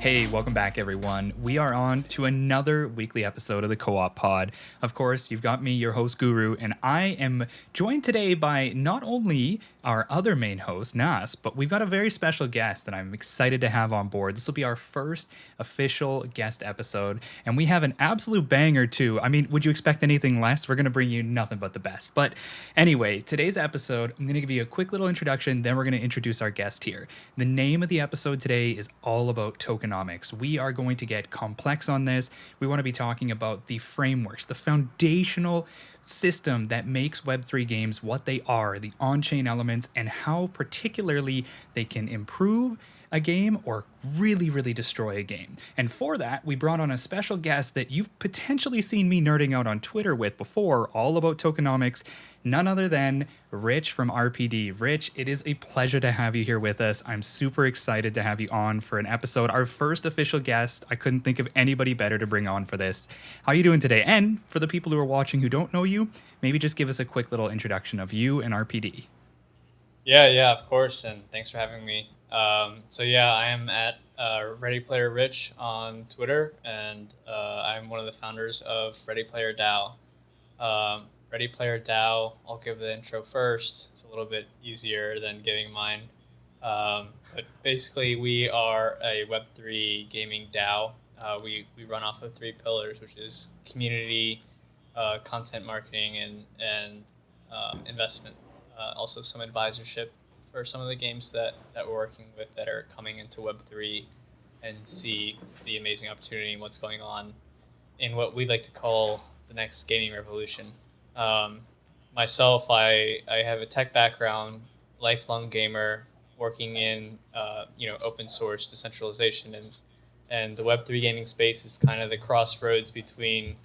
Hey, welcome back, everyone. We are on to another weekly episode of the Co-op Pod. Of course, you've got me, your host, Guru, and I am joined today by not only our other main host, Nas, but we've got a very special guest that I'm excited to have on board. This will be our first official guest episode, and we have an absolute banger, too. I mean, would you expect anything less? We're going to bring you nothing but the best. But anyway, today's episode, I'm going to give you a quick little introduction, then we're going to introduce our guest here. The name of the episode today is all about tokenomics. We are going to get complex on this. We want to be talking about the frameworks, the foundational system that makes Web3 games what they are, the on-chain elements, and how particularly they can improve a game or really destroy a game. And for that, we brought on a special guest that you've potentially seen me nerding out on Twitter with before, all about tokenomics, none other than Rich from RPD. Rich, it is a pleasure to have you here with us. I'm super excited to have you on for an episode, our first official guest. I couldn't think of anybody better to bring on for this. How are you doing today? And for the people who are watching who don't know you, maybe just give us a quick little introduction of you and RPD. Yeah, of course, and thanks for having me. I am at ReadyPlayerRich on Twitter, and I'm one of the founders of ReadyPlayerDAO. ReadyPlayerDAO, I'll give the intro first. It's a little bit easier than giving mine. But basically, we are a Web3 gaming DAO. We run off of 3 pillars, which is community, content marketing, and investment. Also some advisorship for some of the games that we're working with that are coming into Web3 and see the amazing opportunity and what's going on in what we like to call the next gaming revolution. Myself, I have a tech background, lifelong gamer, working in open source decentralization, and the Web3 gaming space is kind of the crossroads between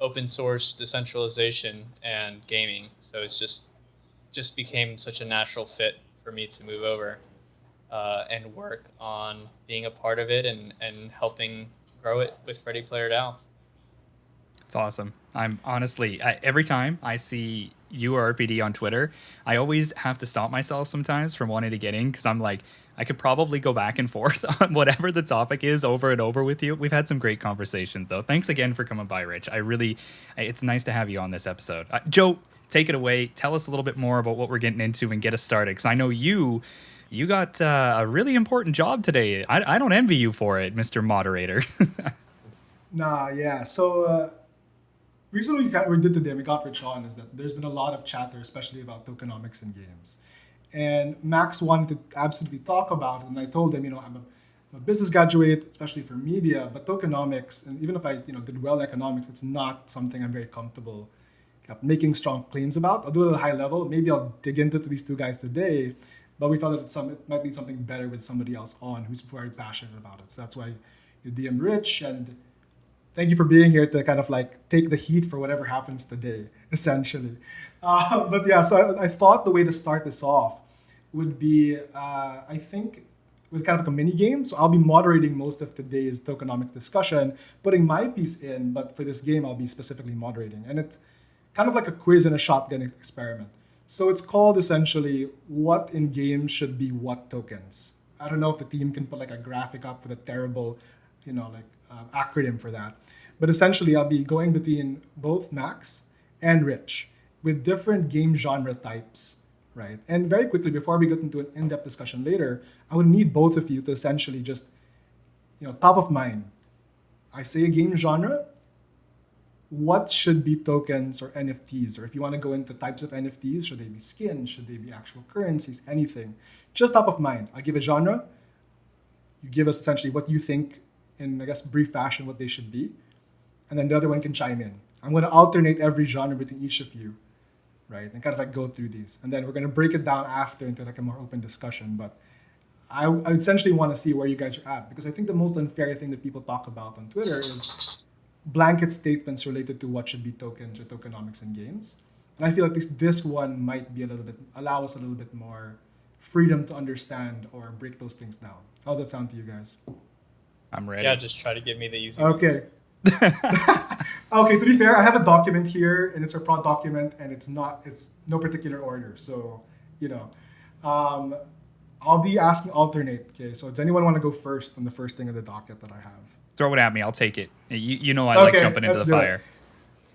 open source decentralization and gaming. So it's just became such a natural fit for me to move over and work on being a part of it and helping grow it with ReadyPlayerDAO. It's awesome. I'm honestly, every time I see you or RPD on Twitter, I always have to stop myself sometimes from wanting to get in because I'm like, I could probably go back and forth on whatever the topic is over and over with you. We've had some great conversations, though. Thanks again for coming by, Rich. It's nice to have you on this episode. Joe, take it away. Tell us a little bit more about what we're getting into and get us started. Because I know you got a really important job today. I don't envy you for it, Mr. Moderator. So reason we did today, we got Rich on, is that there's been a lot of chatter, especially about tokenomics in games. And Max wanted to absolutely talk about it. And I told him, I'm a business graduate, especially for media, but tokenomics, and even if I did well in economics, it's not something I'm very comfortable making strong claims about. I'll do it at a high level. Maybe I'll dig into these 2 guys today, but we felt that it might be something better with somebody else on who's very passionate about it. So that's why you DM Rich, and thank you for being here to kind of take the heat for whatever happens today, essentially. So I thought the way to start this off would be, I think, with kind of a mini game. So I'll be moderating most of today's tokenomics discussion, putting my piece in, but for this game, I'll be specifically moderating. And it's kind of like a quiz and a shotgun experiment. So it's called essentially what in games should be what tokens. I don't know if the team can put a graphic up with a terrible, acronym for that. But essentially, I'll be going between both Max and Rich with different game genre types, right? And very quickly, before we get into an in-depth discussion later, I would need both of you to essentially just, top of mind. I say a game genre, what should be tokens or NFTs? Or if you want to go into types of NFTs, should they be skins? Should they be actual currencies? Anything. Just top of mind. I give a genre. You give us essentially what you think in, brief fashion, what they should be. And then the other one can chime in. I'm going to alternate every genre between each of you, right? And kind of go through these. And then we're going to break it down after into a more open discussion. But I essentially want to see where you guys are at, because I think the most unfair thing that people talk about on Twitter is blanket statements related to what should be tokens or tokenomics in games. And I feel like this one might be allow us a little bit more freedom to understand or break those things down. How's that sound to you guys? I'm ready. Yeah, just try to give me the easy Okay. ones. Okay, to be fair, I have a document here, and it's a prod document, and it's no particular order. So, I'll I'll be asking alternate. Okay, so does anyone want to go first on the first thing of the docket that I have? Throw it at me. I'll take it. You know I like jumping into let's the do it. fire.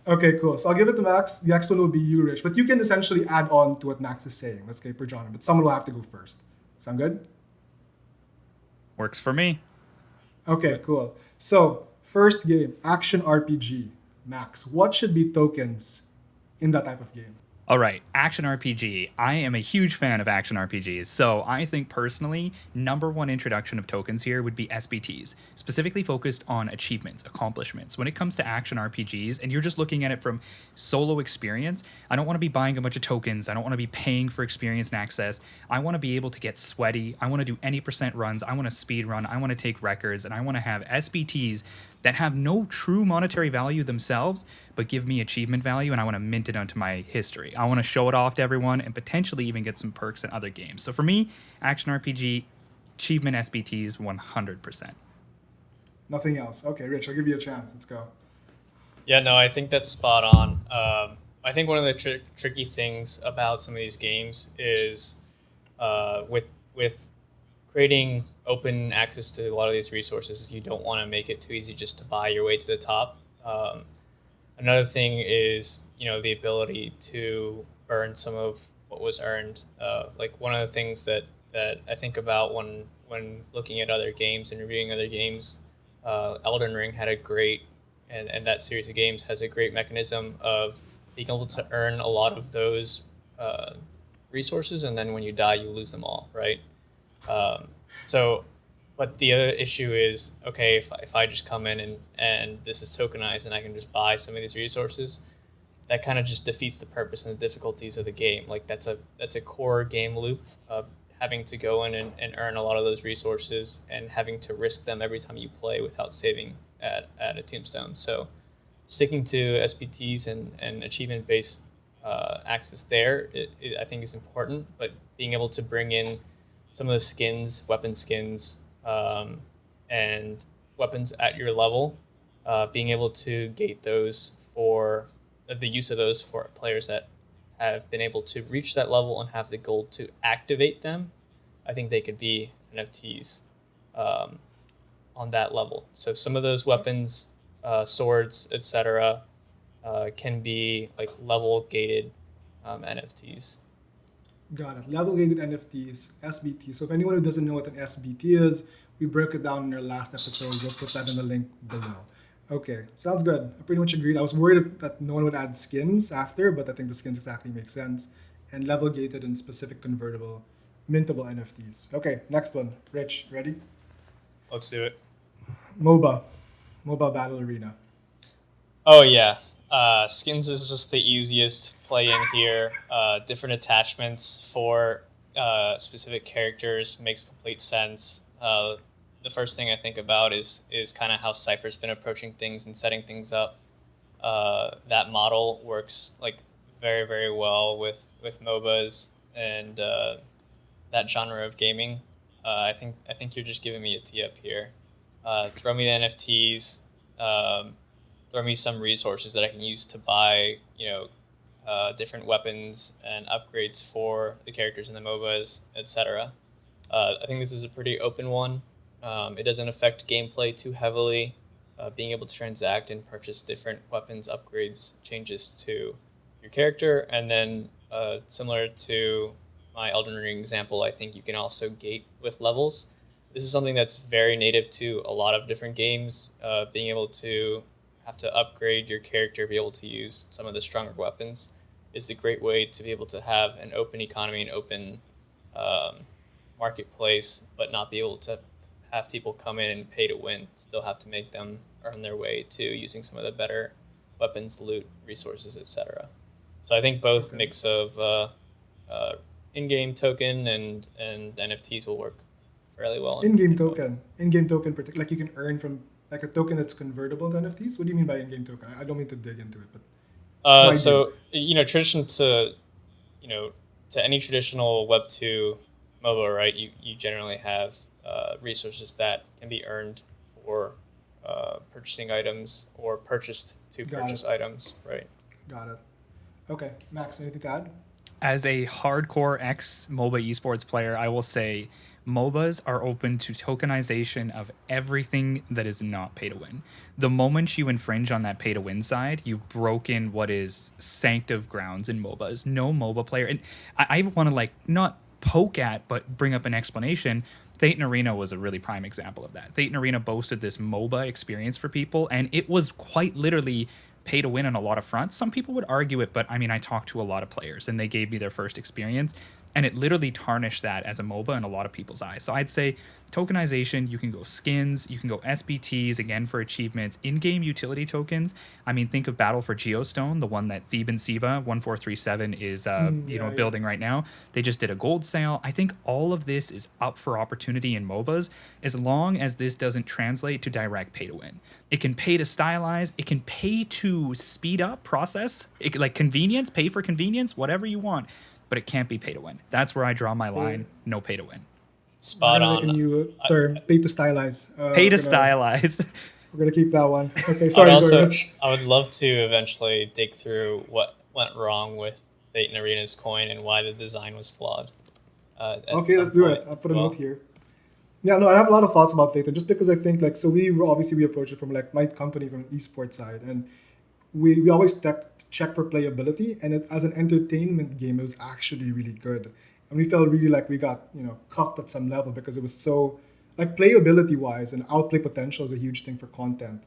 Okay, cool. So I'll give it to Max. The next one will be you, Rich. But you can essentially add on to what Max is saying. Let's get per genre. But someone will have to go first. Sound good? Works for me. Okay, cool. So, first game, action RPG. Max, what should be tokens in that type of game? All right, action RPG. I am a huge fan of action RPGs, so I think personally, number one introduction of tokens here would be SBTs, specifically focused on achievements, accomplishments. When it comes to action RPGs, and you're just looking at it from solo experience, I don't want to be buying a bunch of tokens. I don't want to be paying for experience and access. I want to be able to get sweaty. I want to do any percent runs. I want to speed run. I want to take records, and I want to have SBTs that have no true monetary value themselves, but give me achievement value, and I want to mint it onto my history. I want to show it off to everyone and potentially even get some perks in other games. So for me, action RPG, achievement SBTs, 100%. Nothing else. Okay, Rich, I'll give you a chance. Let's go. Yeah, no, I think that's spot on. I think one of the tricky things about some of these games is with creating open access to a lot of these resources is you don't want to make it too easy just to buy your way to the top. Another thing is, the ability to earn some of what was earned. Like one of the things that I think about when looking at other games and reviewing other games, Elden Ring had a great, and that series of games has a great mechanism of being able to earn a lot of those resources, and then when you die, you lose them all, right? But the other issue is, okay, if I just come in and this is tokenized and I can just buy some of these resources, that kind of just defeats the purpose and the difficulties of the game. Like that's a core game loop of having to go in and earn a lot of those resources and having to risk them every time you play without saving at a tombstone. So sticking to SBTs and achievement-based access there, I think is important, but being able to bring in some of the skins, weapon skins, and weapons at your level, being able to gate those for the use of those for players that have been able to reach that level and have the gold to activate them. I think they could be NFTs on that level. So some of those weapons, swords, etc., can be like level gated NFTs. Got it. Level gated NFTs, SBT. So if anyone who doesn't know what an SBT is, we broke it down in our last episode. We'll put that in the link below. Okay, sounds good. I pretty much agreed. I was worried that no one would add skins after, but I think the skins exactly make sense. And level gated and specific convertible, mintable NFTs. Okay, next one. Rich, ready? Let's do it. MOBA, Mobile Battle Arena. Oh yeah, skins is just the easiest play in here. Different attachments for specific characters makes complete sense. The first thing I think about is kind of how Cypher's been approaching things and setting things up. That model works like very, very well with MOBAs and that genre of gaming. I think you're just giving me a tee up here. Throw me the NFTs. Throw me some resources that I can use to buy, different weapons and upgrades for the characters in the MOBAs, etc. I think this is a pretty open one. It doesn't affect gameplay too heavily. Being able to transact and purchase different weapons, upgrades, changes to your character. And then similar to my Elden Ring example, I think you can also gate with levels. This is something that's very native to a lot of different games. Being able to have to upgrade your character, be able to use some of the stronger weapons is a great way to be able to have an open economy, an open marketplace, but not be able to have people come in and pay to win. Still have to make them earn their way to using some of the better weapons, loot, resources, etc. So I think both mix of in-game token and NFTs will work fairly well. In-game token, like you can earn from like a token that's convertible to NFTs. What do you mean by in-game token? I don't mean to dig into it, but so tradition to to any traditional Web 2 MOBA, right? You generally have resources that can be earned for purchasing items or purchased to purchase items, right? Got it. Okay, Max, anything to add? As a hardcore ex-MOBA esports player, I will say MOBAs are open to tokenization of everything that is not pay to win. The moment you infringe on that pay to win side, you've broken what is sanctive grounds in MOBAs. No MOBA player, and I want to like not poke at, but bring up an explanation. Thetan Arena was a really prime example of that. Thetan Arena boasted this MOBA experience for people, and it was quite literally pay to win on a lot of fronts. Some people would argue it, but I mean, I talked to a lot of players and they gave me their first experience, and it literally tarnished that as a MOBA in a lot of people's eyes. So I'd say tokenization, you can go skins, you can go SBTs again for achievements, in-game utility tokens. I mean, think of Battle for Geostone, the one that Theban Siva 1437 is building right now. They just did a gold sale. I think all of this is up for opportunity in MOBAs as long as this doesn't translate to direct pay to win. It can pay to stylize, it can pay to speed up process, like convenience, pay for convenience, whatever you want, but it can't be pay to win. That's where I draw my line. No pay to win. Spot on. Make a new term, pay to stylize. Pay to stylize. We're gonna keep that one. Okay, sorry. I would love to eventually dig through what went wrong with Thetan Arena's coin and why the design was flawed. Okay, let's do it. I'll put a note here. Yeah, no, I have a lot of thoughts about Thetan just because I think like, so we approach it from like my company from esports side, and we always check for playability, and as an entertainment game, it was actually really good. And we felt really like we got, cucked at some level because it was so, like playability wise and outplay potential is a huge thing for content.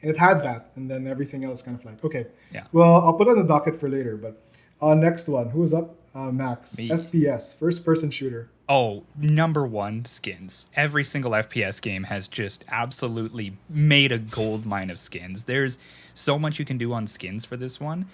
And it had that, and then everything else kind of like, okay. Yeah. Well, I'll put it on the docket for later, but next one. Who is up? Max. Me. FPS, first person shooter. Oh, number one, skins. Every single FPS game has just absolutely made a gold mine of skins. There's so much you can do on skins for this one.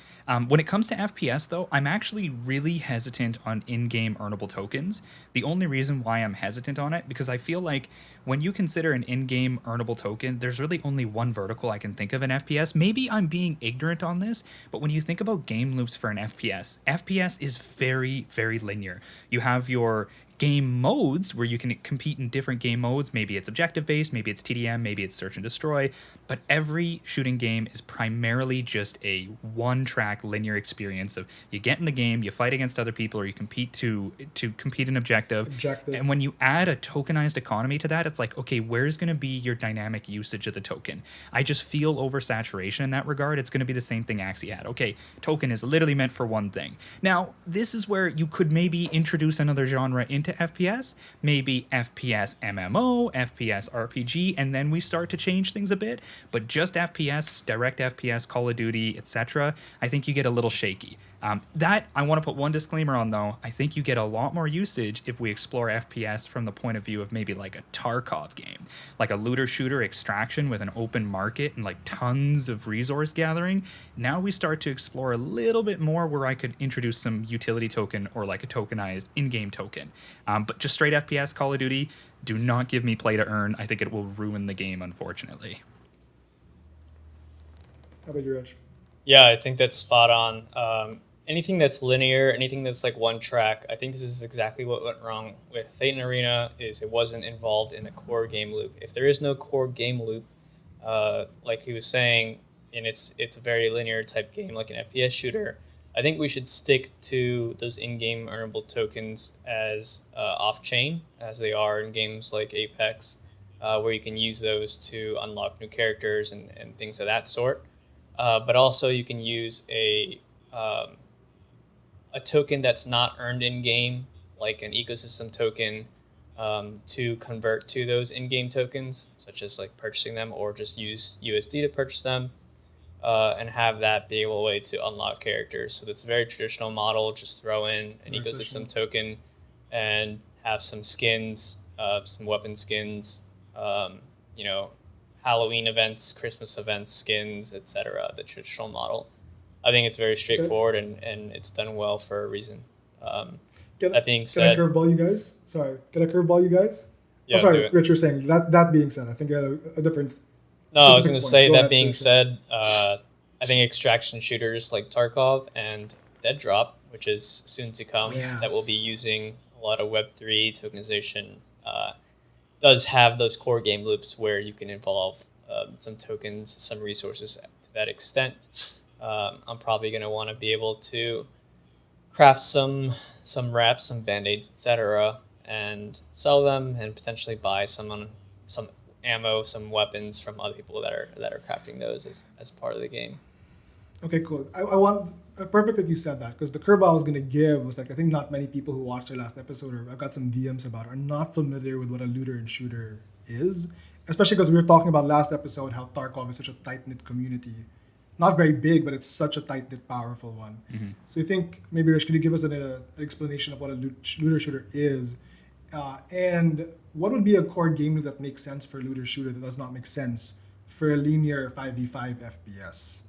When it comes to FPS, though, I'm actually really hesitant on in-game earnable tokens. The only reason why I'm hesitant on it, because I feel like when you consider an in-game earnable token, there's really only one vertical I can think of in FPS. Maybe I'm being ignorant on this, but when you think about game loops for an FPS is very, very linear. You have your game modes where you can compete in different game modes. Maybe it's objective based, maybe it's TDM, maybe it's search and destroy, but every shooting game is primarily just a one track linear experience of you get in the game, you fight against other people, or you compete to compete in objective. And when you add a tokenized economy to that, it's like, okay, where's going to be your dynamic usage of the token? I just feel oversaturation in that regard. It's going to be the same thing Axie had. Okay, token is literally meant for one thing. Now, this is where you could maybe introduce another genre into FPS, maybe FPS MMO, FPS RPG, and then we start to change things a bit. But just FPS, direct FPS, Call of Duty, etc., I think you get a little shaky. That I want to put one disclaimer on, though. I think you get a lot more usage if we explore FPS from the point of view of maybe like a Tarkov game, like a looter shooter extraction with an open market and like tons of resource gathering. Now we start to explore a little bit more where I could introduce some utility token or like a tokenized in-game token. But just straight FPS Call of Duty, do not give me play to earn. I think it will ruin the game, unfortunately. How about you, Rich? Yeah, I think that's spot on. Anything that's linear, anything that's like one track, I think this is exactly what went wrong with Thetan Arena. Is it wasn't involved in the core game loop. If there is no core game loop, like he was saying, and it's a very linear type game like an FPS shooter, I think we should stick to those in-game earnable tokens as off-chain, as they are in games like Apex, where you can use those to unlock new characters and things of that sort. But also you can use a token that's not earned in-game, like an ecosystem token, to convert to those in-game tokens, such as like purchasing them or just use USD to purchase them, and have that be able way to unlock characters. So that's a very traditional model. Just throw in an ecosystem token and have some skins, some weapon skins, Halloween events, Christmas events, skins, etc. The traditional model. I think it's very straightforward and it's done well for a reason. That being said, can I curveball you guys? Sorry, can I curveball you guys? Yeah, sorry, Rich, you're saying that being said, I think a different. No, I was going to say that being said, I think extraction shooters like Tarkov and Dead Drop, which is soon to come, that will be using a lot of Web3 tokenization, does have those core game loops where you can involve some tokens, some resources to that extent. I'm probably going to want to be able to craft some wraps, some band-aids, etc., and sell them, and potentially buy some ammo, some weapons from other people that are crafting those as part of the game. Okay, cool. I want perfect that you said that, because the curve I was gonna give was like, I think not many people who watched our last episode, or I've got some DMs about, are not familiar with what a looter and shooter is, especially because we were talking about last episode how Tarkov is such a tight knit community, not very big, but it's such a tight knit, powerful one. So you think maybe Rich, could you give us an explanation of what a looter shooter is, and what would be a core game loop that makes sense for looter shooter that does not make sense for a linear 5v5 FPS?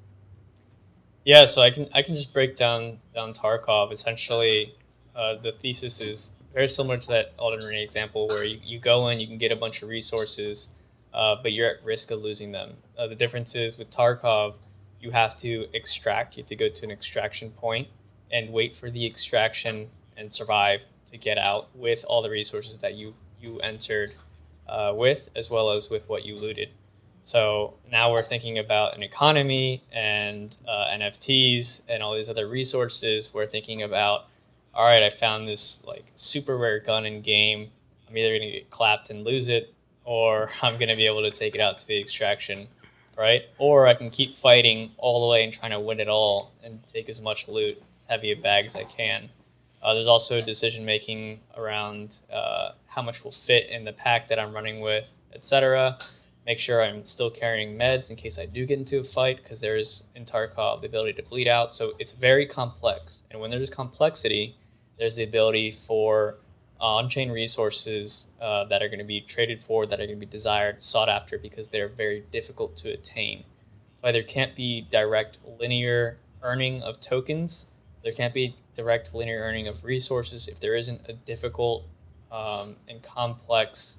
Yeah, so I can just break down Tarkov. Essentially, the thesis is very similar to that Elden Ring example, where you go in, you can get a bunch of resources, but you're at risk of losing them. The difference is with Tarkov, you have to extract. You have to go to an extraction point and wait for the extraction and survive to get out with all the resources that you entered with, as well as with what you looted. So now we're thinking about an economy and NFTs and all these other resources. We're thinking about, all right, I found this like super rare gun in game. I'm either going to get clapped and lose it, or I'm going to be able to take it out to the extraction, right? Or I can keep fighting all the way and trying to win it all and take as much loot, heavy a bag as I can. There's also decision making around how much will fit in the pack that I'm running with, etc. Make sure I'm still carrying meds in case I do get into a fight, because there is in Tarkov the ability to bleed out. So it's very complex. And when there's complexity, there's the ability for on-chain resources that are going to be traded for, that are going to be desired, sought after, because they're very difficult to attain. So there can't be direct linear earning of tokens. There can't be direct linear earning of resources if there isn't a difficult and complex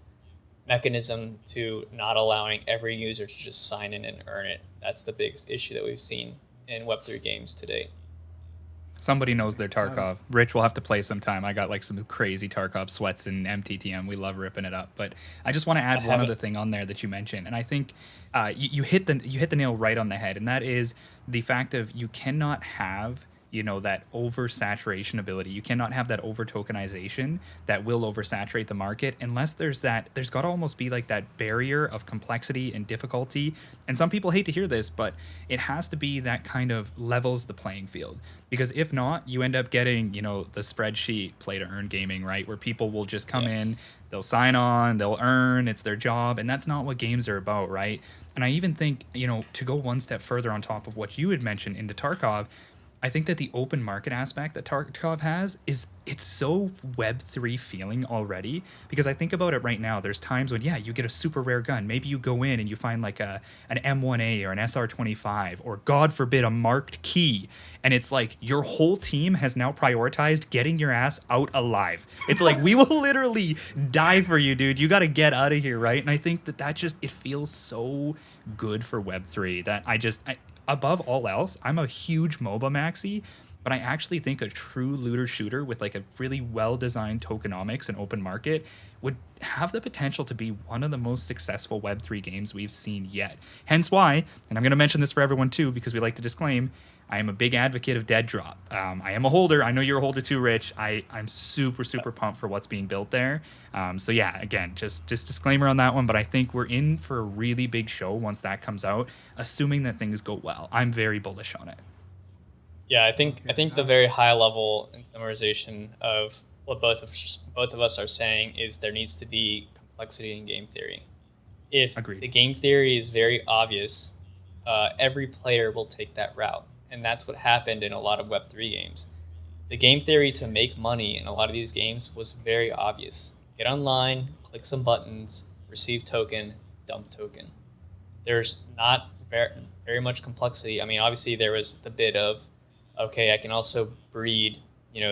mechanism to not allowing every user to just sign in and earn it. That's the biggest issue that we've seen in Web3 games to date. Somebody knows their Tarkov. Rich will have to play sometime. I got like some crazy Tarkov sweats in MTTM. We love ripping it up. But I just want to add one other thing on there that you mentioned, and I think you hit the nail right on the head, and that is the fact of you cannot have that oversaturation ability. You cannot have that over tokenization that will oversaturate the market unless there's got to almost be like that barrier of complexity and difficulty. And some people hate to hear this, but it has to be that kind of levels the playing field. Because if not, you end up getting, the spreadsheet play to earn gaming, right? Where people will just come in, they'll sign on, they'll earn, it's their job. And that's not what games are about, right? And I even think, to go one step further on top of what you had mentioned into Tarkov, I think that the open market aspect that Tarkov has it's so Web3 feeling already, because I think about it right now. There's times when, you get a super rare gun. Maybe you go in and you find like an M1A or an SR25, or God forbid, a marked key. And it's like your whole team has now prioritized getting your ass out alive. It's like, we will literally die for you, dude. You got to get out of here, right? And I think that just, it feels so good for Web3 that above all else, I'm a huge MOBA maxi, but I actually think a true looter shooter with like a really well-designed tokenomics and open market would have the potential to be one of the most successful Web3 games we've seen yet. Hence why, and I'm going to mention this for everyone too, because we like to disclaim, I am a big advocate of Dead Drop. I am a holder. I know you're a holder too, Rich. I'm super, super pumped for what's being built there. So yeah, again, just disclaimer on that one, but I think we're in for a really big show once that comes out, assuming that things go well. I'm very bullish on it. Yeah, I think the very high level and summarization of what both of us are saying is there needs to be complexity in game theory. If Agreed. The game theory is very obvious, every player will take that route. And that's what happened in a lot of Web3 games. The game theory to make money in a lot of these games was very obvious. Get online, click some buttons, receive token, dump token. There's not very much complexity. I mean, obviously there was the bit of, okay, I can also breed,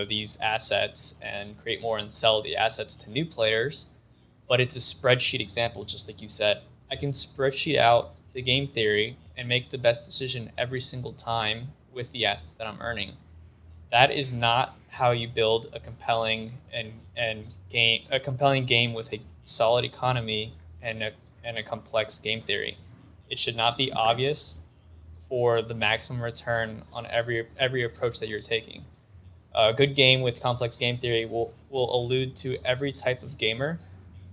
these assets and create more and sell the assets to new players. But it's a spreadsheet example, just like you said. I can spreadsheet out the game theory and make the best decision every single time with the assets that I'm earning. That is not how you build a compelling game with a solid economy and a complex game theory. It should not be obvious for the maximum return on every approach that you're taking. A good game with complex game theory will allude to every type of gamer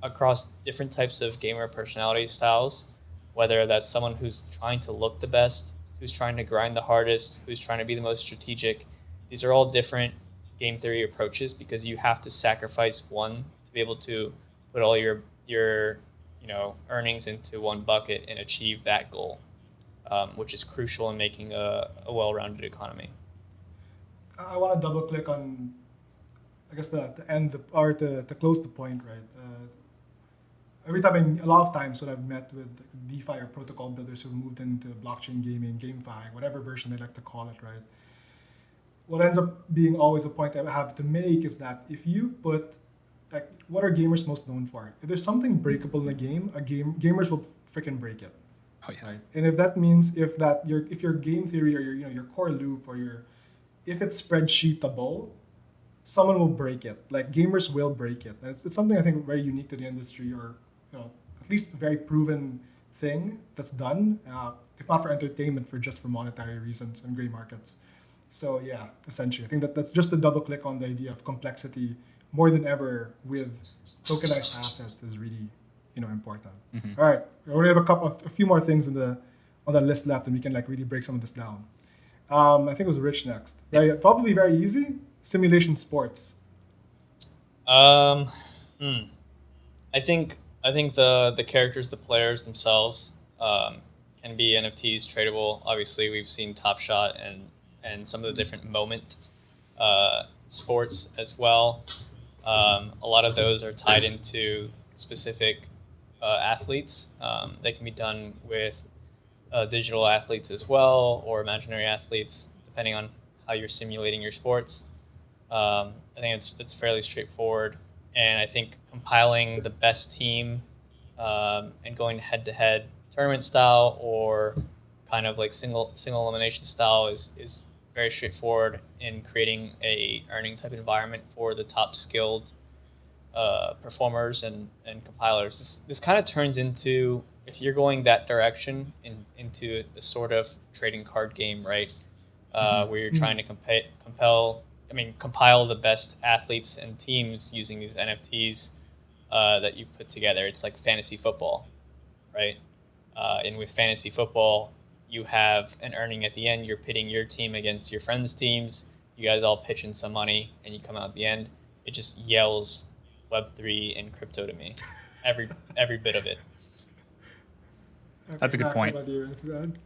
across different types of gamer personality styles, whether that's someone who's trying to look the best, who's trying to grind the hardest, who's trying to be the most strategic. These are all different game theory approaches because you have to sacrifice one to be able to put all your earnings into one bucket and achieve that goal, which is crucial in making a well-rounded economy. I want to double click on, I guess, to close the point, right? Every time, a lot of times when I've met with DeFi or protocol builders who moved into blockchain gaming, GameFi, whatever version they like to call it, right? What ends up being always a point I have to make is that if you put, like, what are gamers most known for? If there's something breakable in a game, gamers will freaking break it. Oh yeah. Right? And if that means if your game theory or your core loop or if it's spreadsheetable, someone will break it. Like, gamers will break it. And it's something I think very unique to the industry, or at least a very proven thing that's done, if not for entertainment, for monetary reasons and gray markets. So yeah, essentially, I think that's just a double click on the idea of complexity more than ever with tokenized assets is really important. Mm-hmm. All right, we only have a few more things on the list left, and we can really break some of this down. I think it was Rich next. Probably very easy. Simulation sports. I think the characters, the players themselves, can be NFTs tradable. Obviously, we've seen Top Shot and some of the different moment sports as well. A lot of those are tied into specific athletes. They can be done with digital athletes as well, or imaginary athletes, depending on how you're simulating your sports. I think it's fairly straightforward, and I think compiling the best team and going head-to-head tournament style or kind of like single elimination style is very straightforward in creating a earning type environment for the top skilled performers and compilers. This kind of turns into, if you're going that direction, into the sort of trading card game, right? Where you're trying to compile the best athletes and teams using these NFTs that you put together. It's like fantasy football, right? And with fantasy football, you have an earning at the end. You're pitting your team against your friends' teams. You guys all pitch in some money, and you come out at the end. It just yells Web3 and crypto to me, every bit of it. That's a good point.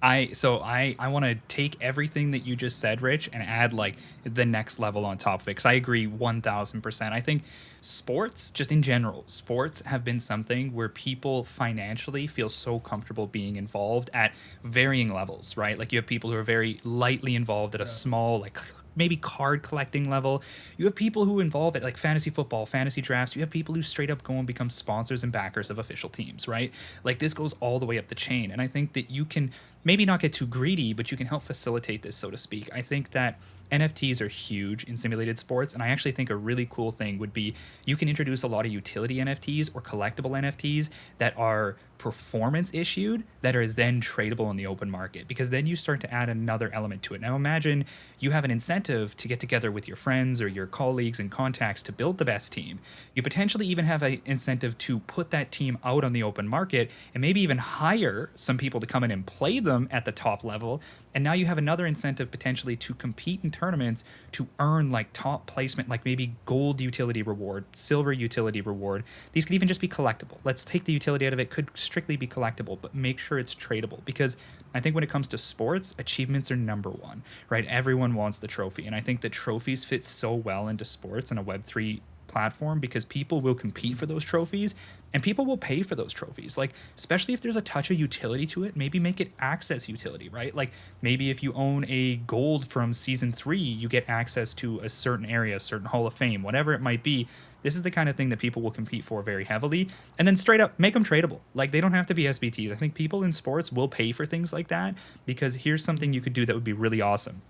I want to take everything that you just said, Rich, and add like the next level on top of it, because I agree 1,000%. I think sports, just in general, sports have been something where people financially feel so comfortable being involved at varying levels, right? Like, you have people who are very lightly involved at a small, like, maybe card collecting level. You have people who involve it like fantasy football, fantasy drafts. You have people who straight up go and become sponsors and backers of official teams, right? Like, this goes all the way up the chain. And I think that you can maybe not get too greedy, but you can help facilitate this, so to speak. I think that NFTs are huge in simulated sports, and I actually think a really cool thing would be you can introduce a lot of utility NFTs or collectible NFTs that are performance issued that are then tradable in the open market, because then you start to add another element to it. Now imagine you have an incentive to get together with your friends or your colleagues and contacts to build the best team. You potentially even have an incentive to put that team out on the open market and maybe even hire some people to come in and play them at the top level. And now you have another incentive potentially to compete in tournaments to earn like top placement, like maybe gold utility reward, silver utility reward. These could even just be collectible. Let's take the utility out of it. Could strictly be collectible, but make sure it's tradable, because I think when it comes to sports, achievements are number one, right? Everyone wants the trophy. And I think that trophies fit so well into sports and a Web3 platform, because people will compete for those trophies and people will pay for those trophies. Like, especially if there's a touch of utility to it, maybe make it access utility, right? Like, maybe if you own a gold from season 3, you get access to a certain area, a certain Hall of Fame, whatever it might be. This is the kind of thing that people will compete for very heavily. And then straight up, make them tradable. Like, they don't have to be SBTs. I think people in sports will pay for things like that, because here's something you could do that would be really awesome.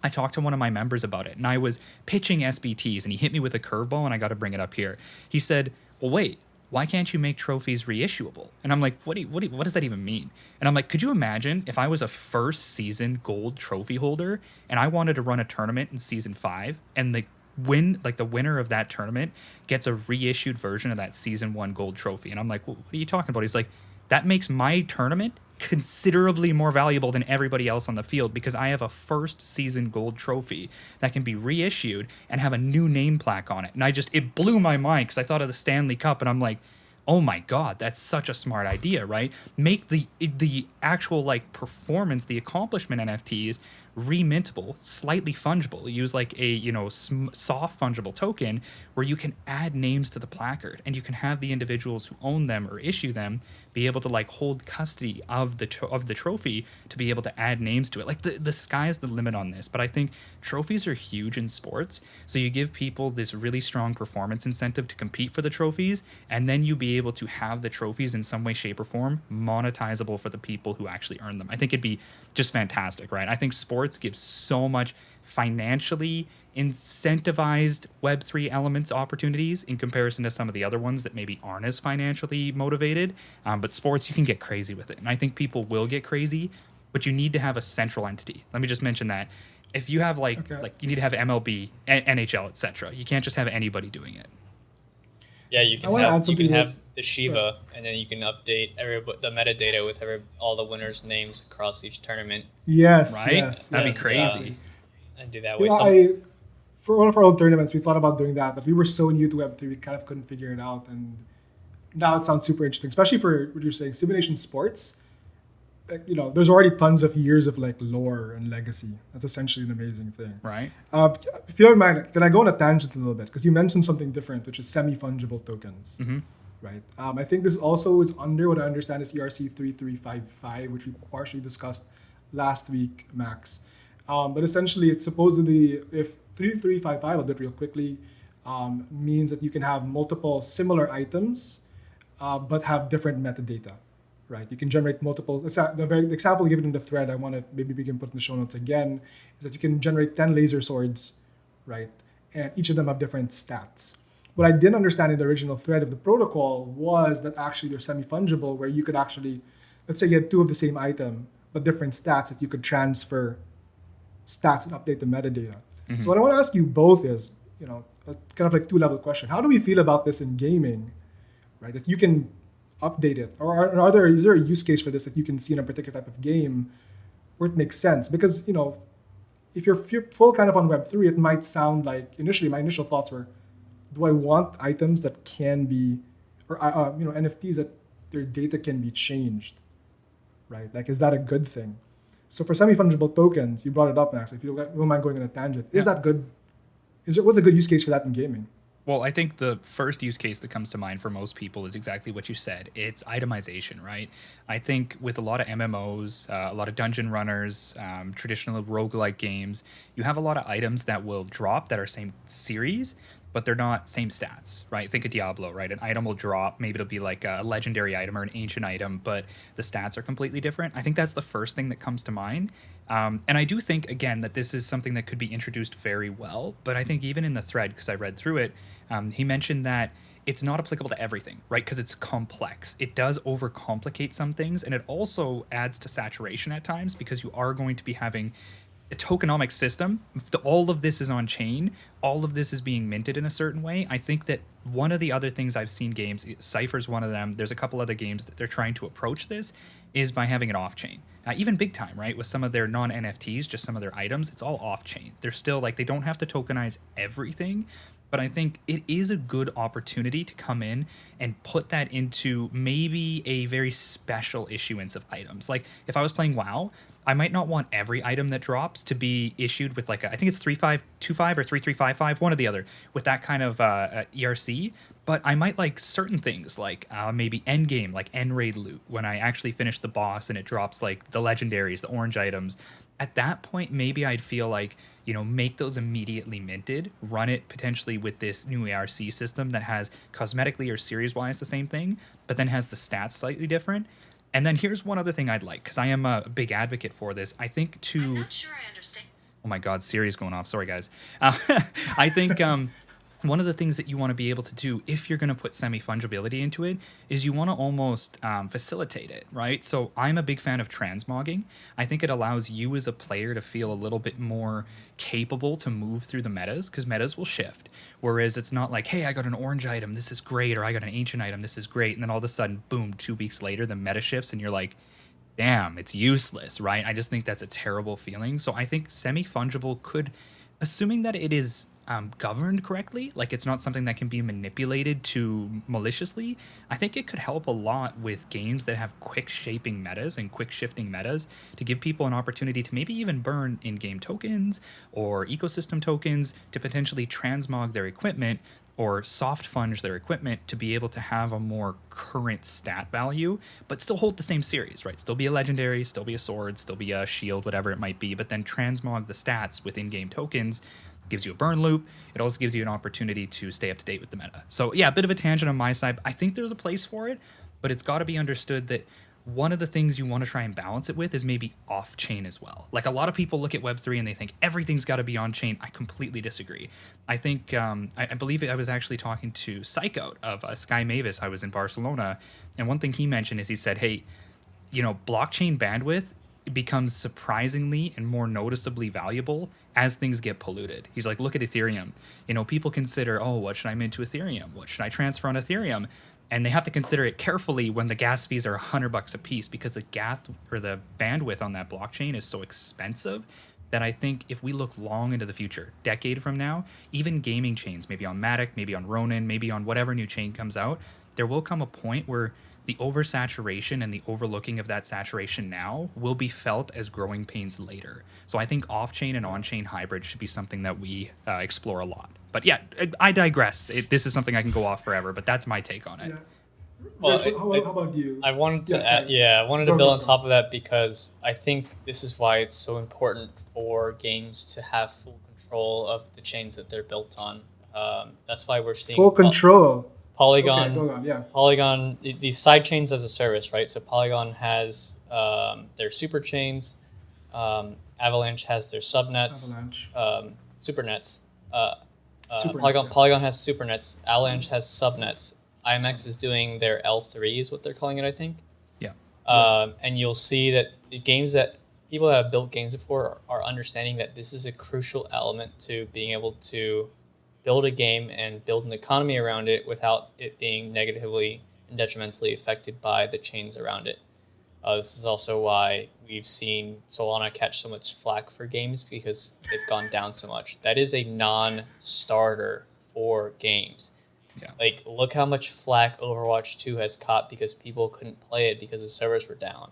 I talked to one of my members about it, and I was pitching SBTs, and he hit me with a curveball, and I got to bring it up here. He said, well, wait, why can't you make trophies reissuable? And I'm like, what does that even mean? And I'm like, could you imagine if I was a first season gold trophy holder and I wanted to run a tournament in season 5, and the the winner of that tournament gets a reissued version of that season 1 gold trophy. And I'm like, well, what are you talking about? He's like, that makes my tournament considerably more valuable than everybody else on the field because I have a first season gold trophy that can be reissued and have a new name plaque on it. And it blew my mind because I thought of the Stanley Cup and I'm like, oh my God, that's such a smart idea, right? Make the actual like performance, the accomplishment NFTs remintable, slightly fungible. Use like a soft fungible token where you can add names to the placard and you can have the individuals who own them or issue them be able to like hold custody of the trophy to be able to add names to it. Like the sky's the limit on this, but I think trophies are huge in sports. So you give people this really strong performance incentive to compete for the trophies, and then you be able to have the trophies in some way, shape, or form monetizable for the people who actually earn them. I think it'd be just fantastic, right? I think sports gives so much financially incentivized Web3 elements opportunities in comparison to some of the other ones that maybe aren't as financially motivated. But sports, you can get crazy with it. And I think people will get crazy, but you need to have a central entity. Let me just mention that. If you have like you need to have MLB, NHL, etc. You can't just have anybody doing it. Yeah, you can have the Shiva, and then you can update the metadata with all the winners' names across each tournament. Yes, right? Yes, That'd yes, be crazy. Exactly. And do that way. For one of our old tournaments, we thought about doing that, but we were so new to Web3, we kind of couldn't figure it out. And now it sounds super interesting, especially for what you're saying, simulation sports. Like, there's already tons of years of like lore and legacy. That's essentially an amazing thing. Right. If you don't mind, can I go on a tangent a little bit? Because you mentioned something different, which is semi-fungible tokens. Mm-hmm. Right. I think this also is under what I understand is ERC 3355, which we partially discussed last week, Max. But essentially, it's supposedly, if 3355, I'll do it real quickly, means that you can have multiple similar items, but have different metadata, right? You can generate multiple. The example given in the thread, maybe we can put in the show notes again, is that you can generate 10 laser swords, right? And each of them have different stats. What I didn't understand in the original thread of the protocol was that actually they're semi-fungible, where you could actually, let's say you had two of the same item, but different stats that you could transfer stats and update the metadata. Mm-hmm. So what I want to ask you both is, a kind of like two-level question. How do we feel about this in gaming, right? That you can update it, or is there a use case for this that you can see in a particular type of game where it makes sense? Because if you're full kind of on Web3, it might sound like my initial thoughts were, do I want items that can be, or NFTs that their data can be changed, right? Like, is that a good thing? So for semi-fungible tokens, you brought it up, Max. If you don't mind going on a tangent, is that good? What's a good use case for that in gaming? Well, I think the first use case that comes to mind for most people is exactly what you said. It's itemization, right? I think with a lot of MMOs, a lot of dungeon runners, traditional roguelike games, you have a lot of items that will drop that are same series, but they're not same stats, right? Think of Diablo, right? An item will drop, maybe it'll be like a legendary item or an ancient item, but the stats are completely different. I think that's the first thing that comes to mind. And I do think, again, that this is something that could be introduced very well, but I think even in the thread, because I read through it, he mentioned that it's not applicable to everything, right? Because it's complex. It does overcomplicate some things, and it also adds to saturation at times because you are going to be having a tokenomics system. All of this is on chain. All of this is being minted in a certain way. I think that one of the other things I've seen games, Cypher's one of them, there's a couple other games that they're trying to approach this, is by having it off chain. Even Big Time, right? With some of their non-NFTs, just some of their items, it's all off chain. They're still like, they don't have to tokenize everything, but I think it is a good opportunity to come in and put that into maybe a very special issuance of items. Like if I was playing WoW, I might not want every item that drops to be issued with like I think it's 3525 or 3355, one or the other, with that kind of ERC. But I might like certain things like maybe end game, like end raid loot, when I actually finish the boss and it drops like the legendaries, the orange items. At that point, maybe I'd feel like, make those immediately minted, run it potentially with this new ARC system that has cosmetically or series-wise the same thing, but then has the stats slightly different. And then here's one other thing I'd like, because I am a big advocate for this. I think I'm not sure I understand. Oh my God, Siri's going off. Sorry, guys. I think one of the things that you want to be able to do if you're going to put semi-fungibility into it is you want to almost facilitate it, right? So I'm a big fan of transmogging. I think it allows you as a player to feel a little bit more capable to move through the metas, because metas will shift. Whereas it's not like, hey, I got an orange item, this is great, or I got an ancient item, this is great. And then all of a sudden, boom, 2 weeks later, the meta shifts and you're like, damn, it's useless, right? I just think that's a terrible feeling. So I think semi-fungible could, assuming that it is governed correctly, like it's not something that can be manipulated to maliciously, I think it could help a lot with games that have quick shaping metas and quick shifting metas to give people an opportunity to maybe even burn in-game tokens or ecosystem tokens to potentially transmog their equipment or soft funge their equipment to be able to have a more current stat value, but still hold the same series, right? Still be a legendary, still be a sword, still be a shield, whatever it might be, but then transmog the stats with in-game tokens, gives you a burn loop. It also gives you an opportunity to stay up to date with the meta. So yeah, a bit of a tangent on my side. I think there's a place for it, but it's got to be understood that one of the things you want to try and balance it with is maybe off-chain as well. Like a lot of people look at Web3 and they think everything's got to be on-chain. I completely disagree. I think, I believe I was actually talking to Psychout of Sky Mavis. I was in Barcelona, and one thing he mentioned is he said, hey, you know, blockchain bandwidth becomes surprisingly and more noticeably valuable as things get polluted. He's like, look at Ethereum. You know, people consider, oh, what should I mint to Ethereum? What should I transfer on Ethereum? And they have to consider it carefully when the gas fees are $100 a piece, because the gas or the bandwidth on that blockchain is so expensive that I think if we look long into the future, decade from now, even gaming chains, maybe on Matic, maybe on Ronin, maybe on whatever new chain comes out, there will come a point where the oversaturation and the overlooking of that saturation now will be felt as growing pains later. So I think off-chain and on-chain hybrid should be something that we explore a lot. But yeah, I digress. This is something I can go off forever, but that's my take on it. Yeah. Well, How about you? I wanted to sorry. I wanted to Go, build go, on go. top of that because I think this is why it's so important for games to have full control of the chains that they're built on. That's why we're seeing Full control. Polygon. Okay, go on. Yeah. Polygon, these side chains as a service, right? So Polygon has their super chains. Avalanche has their subnets. Avalanche. Supernets. Supernets, yes. Polygon has supernets. Avalanche has subnets. IMX is doing their L3 is what they're calling it, I think. Yeah. And you'll see that the games that people that have built games before are understanding that this is a crucial element to being able to build a game and build an economy around it without it being negatively and detrimentally affected by the chains around it. This is also why we've seen Solana catch so much flack for games, because they've gone down so much. That is a non-starter for games. Yeah. Like, look how much flack Overwatch 2 has caught because people couldn't play it because the servers were down.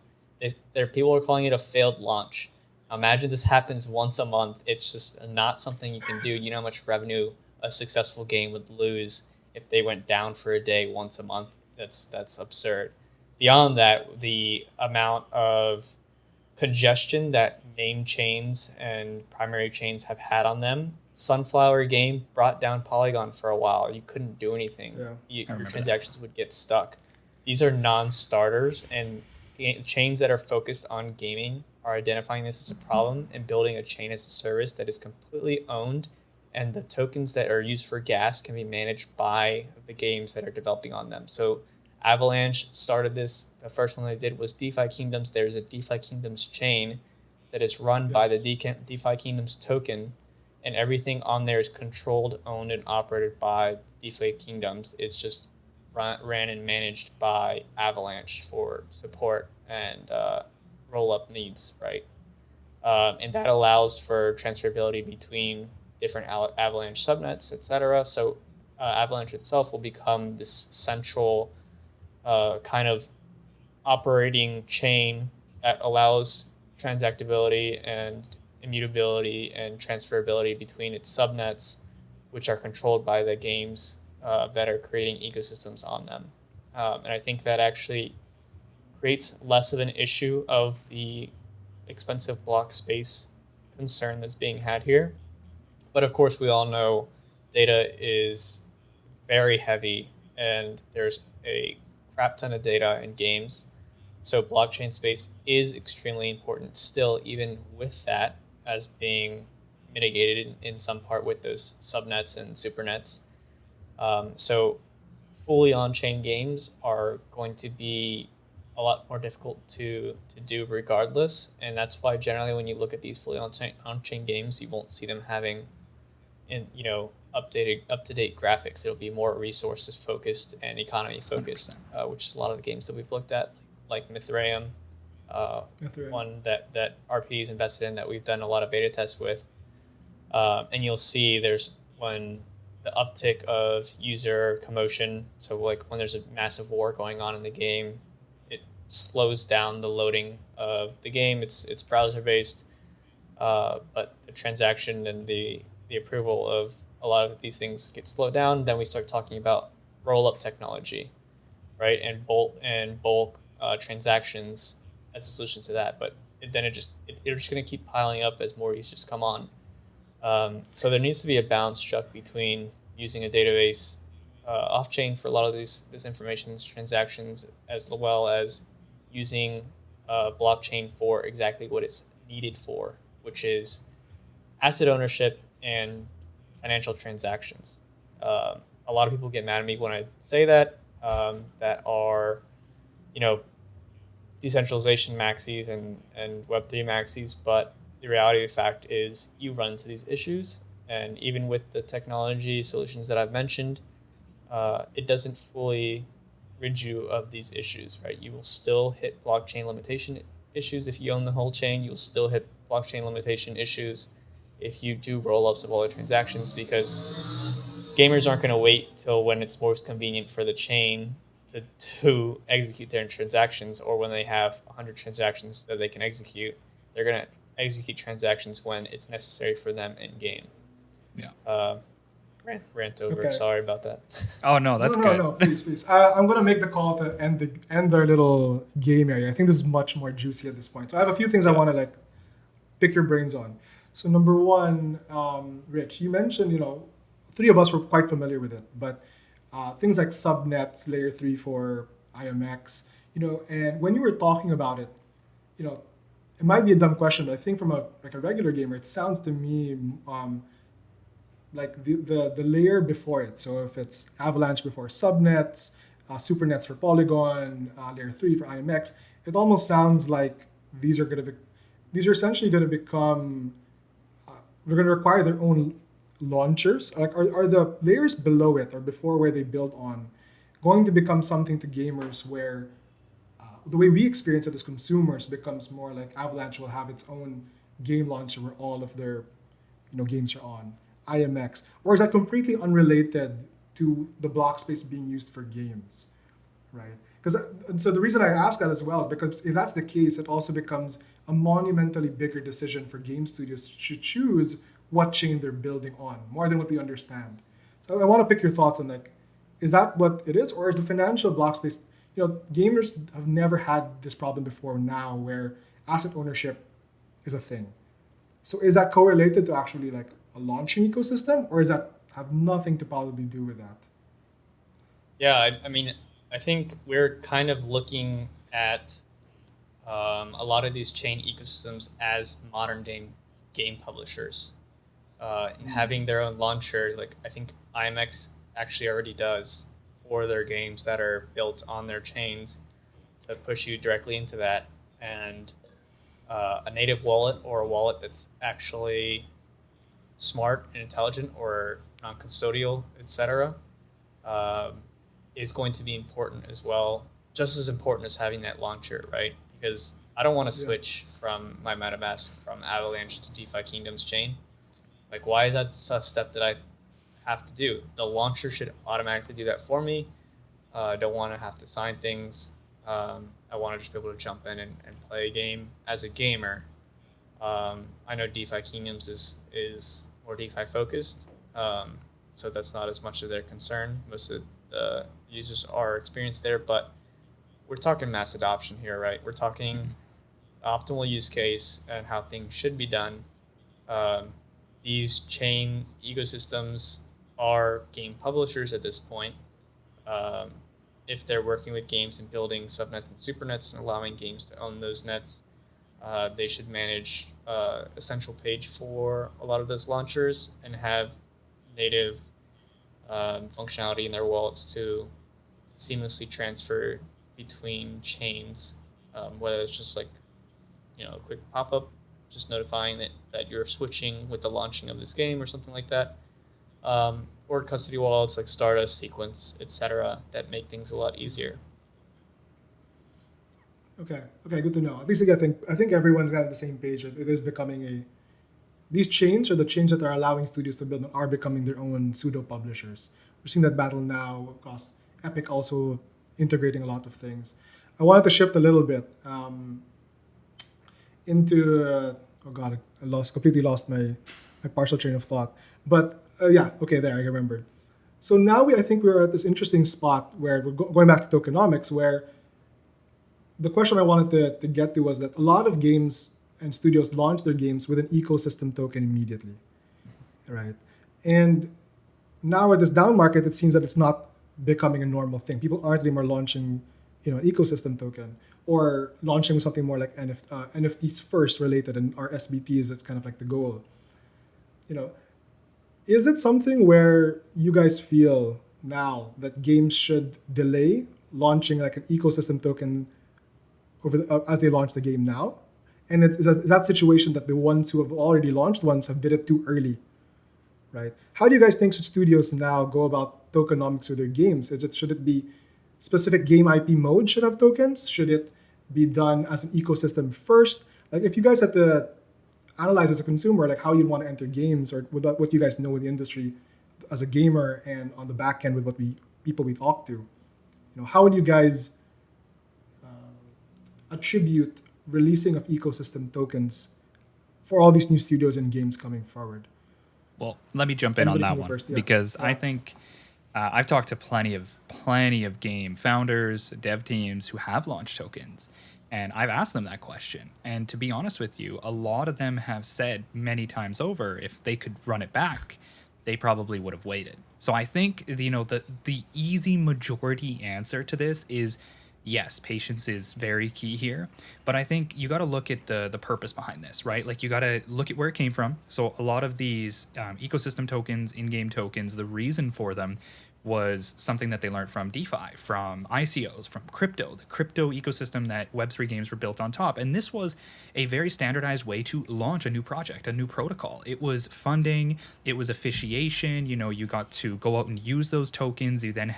People are calling it a failed launch. Now, imagine this happens once a month. It's just not something you can do. You know how much revenue a successful game would lose if they went down for a day once a month. That's absurd. Beyond that, the amount of congestion that main chains and primary chains have had on them. Sunflower game brought down Polygon for a while. You couldn't do anything. Yeah. Your transactions would get stuck. These are non-starters, and chains that are focused on gaming are identifying this as a problem and building a chain as a service that is completely owned, and the tokens that are used for gas can be managed by the games that are developing on them. So Avalanche started this. The first one they did was DeFi Kingdoms. There's a DeFi Kingdoms chain that is run by the DeFi Kingdoms token, and everything on there is controlled, owned, and operated by DeFi Kingdoms. It's just ran and managed by Avalanche for support and roll-up needs, right? And that allows for transferability between different Avalanche subnets, etc. So Avalanche itself will become this central kind of operating chain that allows transactability and immutability and transferability between its subnets, which are controlled by the games that are creating ecosystems on them. And I think that actually creates less of an issue of the expensive block space concern that's being had here. But of course, we all know data is very heavy, and there's a crap ton of data in games. So blockchain space is extremely important still, even with that as being mitigated in some part with those subnets and supernets. So fully on-chain games are going to be a lot more difficult to do regardless, and that's why generally when you look at these fully on-chain games, you won't see them having updated up-to-date graphics. It'll be more resources focused and economy focused, which is a lot of the games that we've looked at, like Mithraeum, one that RP is invested in that we've done a lot of beta tests with. And you'll see there's when the uptick of user commotion. So like when there's a massive war going on in the game, it slows down the loading of the game. It's browser based, but the transaction and the approval of a lot of these things get slowed down. Then we start talking about roll up technology, right? And bulk transactions as a solution to that. But they're just going to keep piling up as more users come on. So there needs to be a balance struck between using a database off-chain for a lot of this information, these transactions, as well as using blockchain for exactly what it's needed for, which is asset ownership and financial transactions. A lot of people get mad at me when I say that, that are, decentralization maxis and Web3 maxis, but the reality of the fact is you run into these issues, and even with the technology solutions that I've mentioned, it doesn't fully rid you of these issues, right? You will still hit blockchain limitation issues if you own the whole chain. You'll still hit blockchain limitation issues if you do roll-ups of all the transactions, because gamers aren't going to wait till when it's most convenient for the chain to execute their transactions, or when they have 100 transactions that they can execute. They're going to execute transactions when it's necessary for them in game. Yeah. Rant over. Okay. Sorry about that. Oh no, that's good. No, please. I'm gonna make the call to end our little game area. I think this is much more juicy at this point. So I have a few things I want to pick your brains on. So number one, Rich, you mentioned three of us were quite familiar with it, but things like subnets, layer 3 for IMX, and when you were talking about it, it might be a dumb question, but I think from a regular gamer, it sounds to me like the layer before it. So if it's Avalanche before subnets, supernets for Polygon, layer 3 for IMX, it almost sounds like these are essentially going to become they're going to require their own launchers. Like are the layers below it or before where they build on going to become something to gamers where the way we experience it as consumers becomes more like Avalanche will have its own game launcher where all of their games are on IMX, or is that completely unrelated to the block space being used for games, right? So the reason I ask that as well is because if that's the case, it also becomes a monumentally bigger decision for game studios to choose what chain they're building on, more than what we understand. So I want to pick your thoughts on is that what it is, or is the financial block space? Gamers have never had this problem before now, where asset ownership is a thing. So is that correlated to actually a launching ecosystem, or is that have nothing to probably do with that? Yeah, I mean, I think we're kind of looking at a lot of these chain ecosystems as modern day game publishers, and having their own launcher. Like I think IMX actually already does for their games that are built on their chains to push you directly into that, and a native wallet or a wallet that's actually smart and intelligent or non-custodial, etc., is going to be important as well, just as important as having that launcher, right? Because I don't want to switch from my MetaMask from Avalanche to DeFi Kingdom's chain. Like, why is that a step that I have to do? The launcher should automatically do that for me. I don't want to have to sign things. I want to just be able to jump in and play a game as a gamer. I know DeFi Kingdoms is more DeFi focused, so that's not as much of their concern. Most of the users are experienced there, but we're talking mass adoption here, right? We're talking optimal use case and how things should be done. These chain ecosystems are game publishers at this point. If they're working with games and building subnets and supernets and allowing games to own those nets, they should manage a central page for a lot of those launchers and have native functionality in their wallets to seamlessly transfer between chains, whether it's just like, a quick pop-up just notifying that you're switching with the launching of this game or something like that, or custody wallets like Stardust, Sequence, etc., that make things a lot easier. Okay, good to know. At least I think everyone's got the same page. It is becoming these chains, or the chains that are allowing studios to build them, are becoming their own pseudo publishers. We're seeing that battle now across Epic, also integrating a lot of things. I wanted to shift a little bit into oh god, completely lost my partial train of thought. But yeah, okay, there I remembered. So now I think we're at this interesting spot where we're going back to tokenomics, where the question I wanted to get to was that a lot of games and studios launch their games with an ecosystem token immediately, right? And now at this down market, it seems that it's not becoming a normal thing. People aren't anymore launching, an ecosystem token, or launching with something more like NFTs first related, and our SBTs. It's kind of like the goal. You know, is it something where you guys feel now that games should delay launching like an ecosystem token as they launch the game now? And is that situation that the ones who have already launched ones have did it too early, right? How do you guys think studios now go about tokenomics with their games? Should it be specific game IP mode should have tokens? Should it be done as an ecosystem first? Like if you guys had to analyze as a consumer, like how you'd want to enter games, or with what you guys know in the industry as a gamer, and on the back end with people we talk to, how would you guys attribute releasing of ecosystem tokens for all these new studios and games coming forward? Well, let me jump in on that one first, yeah. because I think I've talked to plenty of game founders, dev teams who have launched tokens, and I've asked them that question. And to be honest with you, a lot of them have said many times over, if they could run it back, they probably would have waited. So I think the easy majority answer to this is yes, patience is very key here, but I think you got to look at the purpose behind this, right? Like you got to look at where it came from. So a lot of these ecosystem tokens, in-game tokens, the reason for them was something that they learned from DeFi, from ICOs, from crypto, the crypto ecosystem that Web3 games were built on top. And this was a very standardized way to launch a new project, a new protocol. It was funding, it was officiation, you got to go out and use those tokens. You then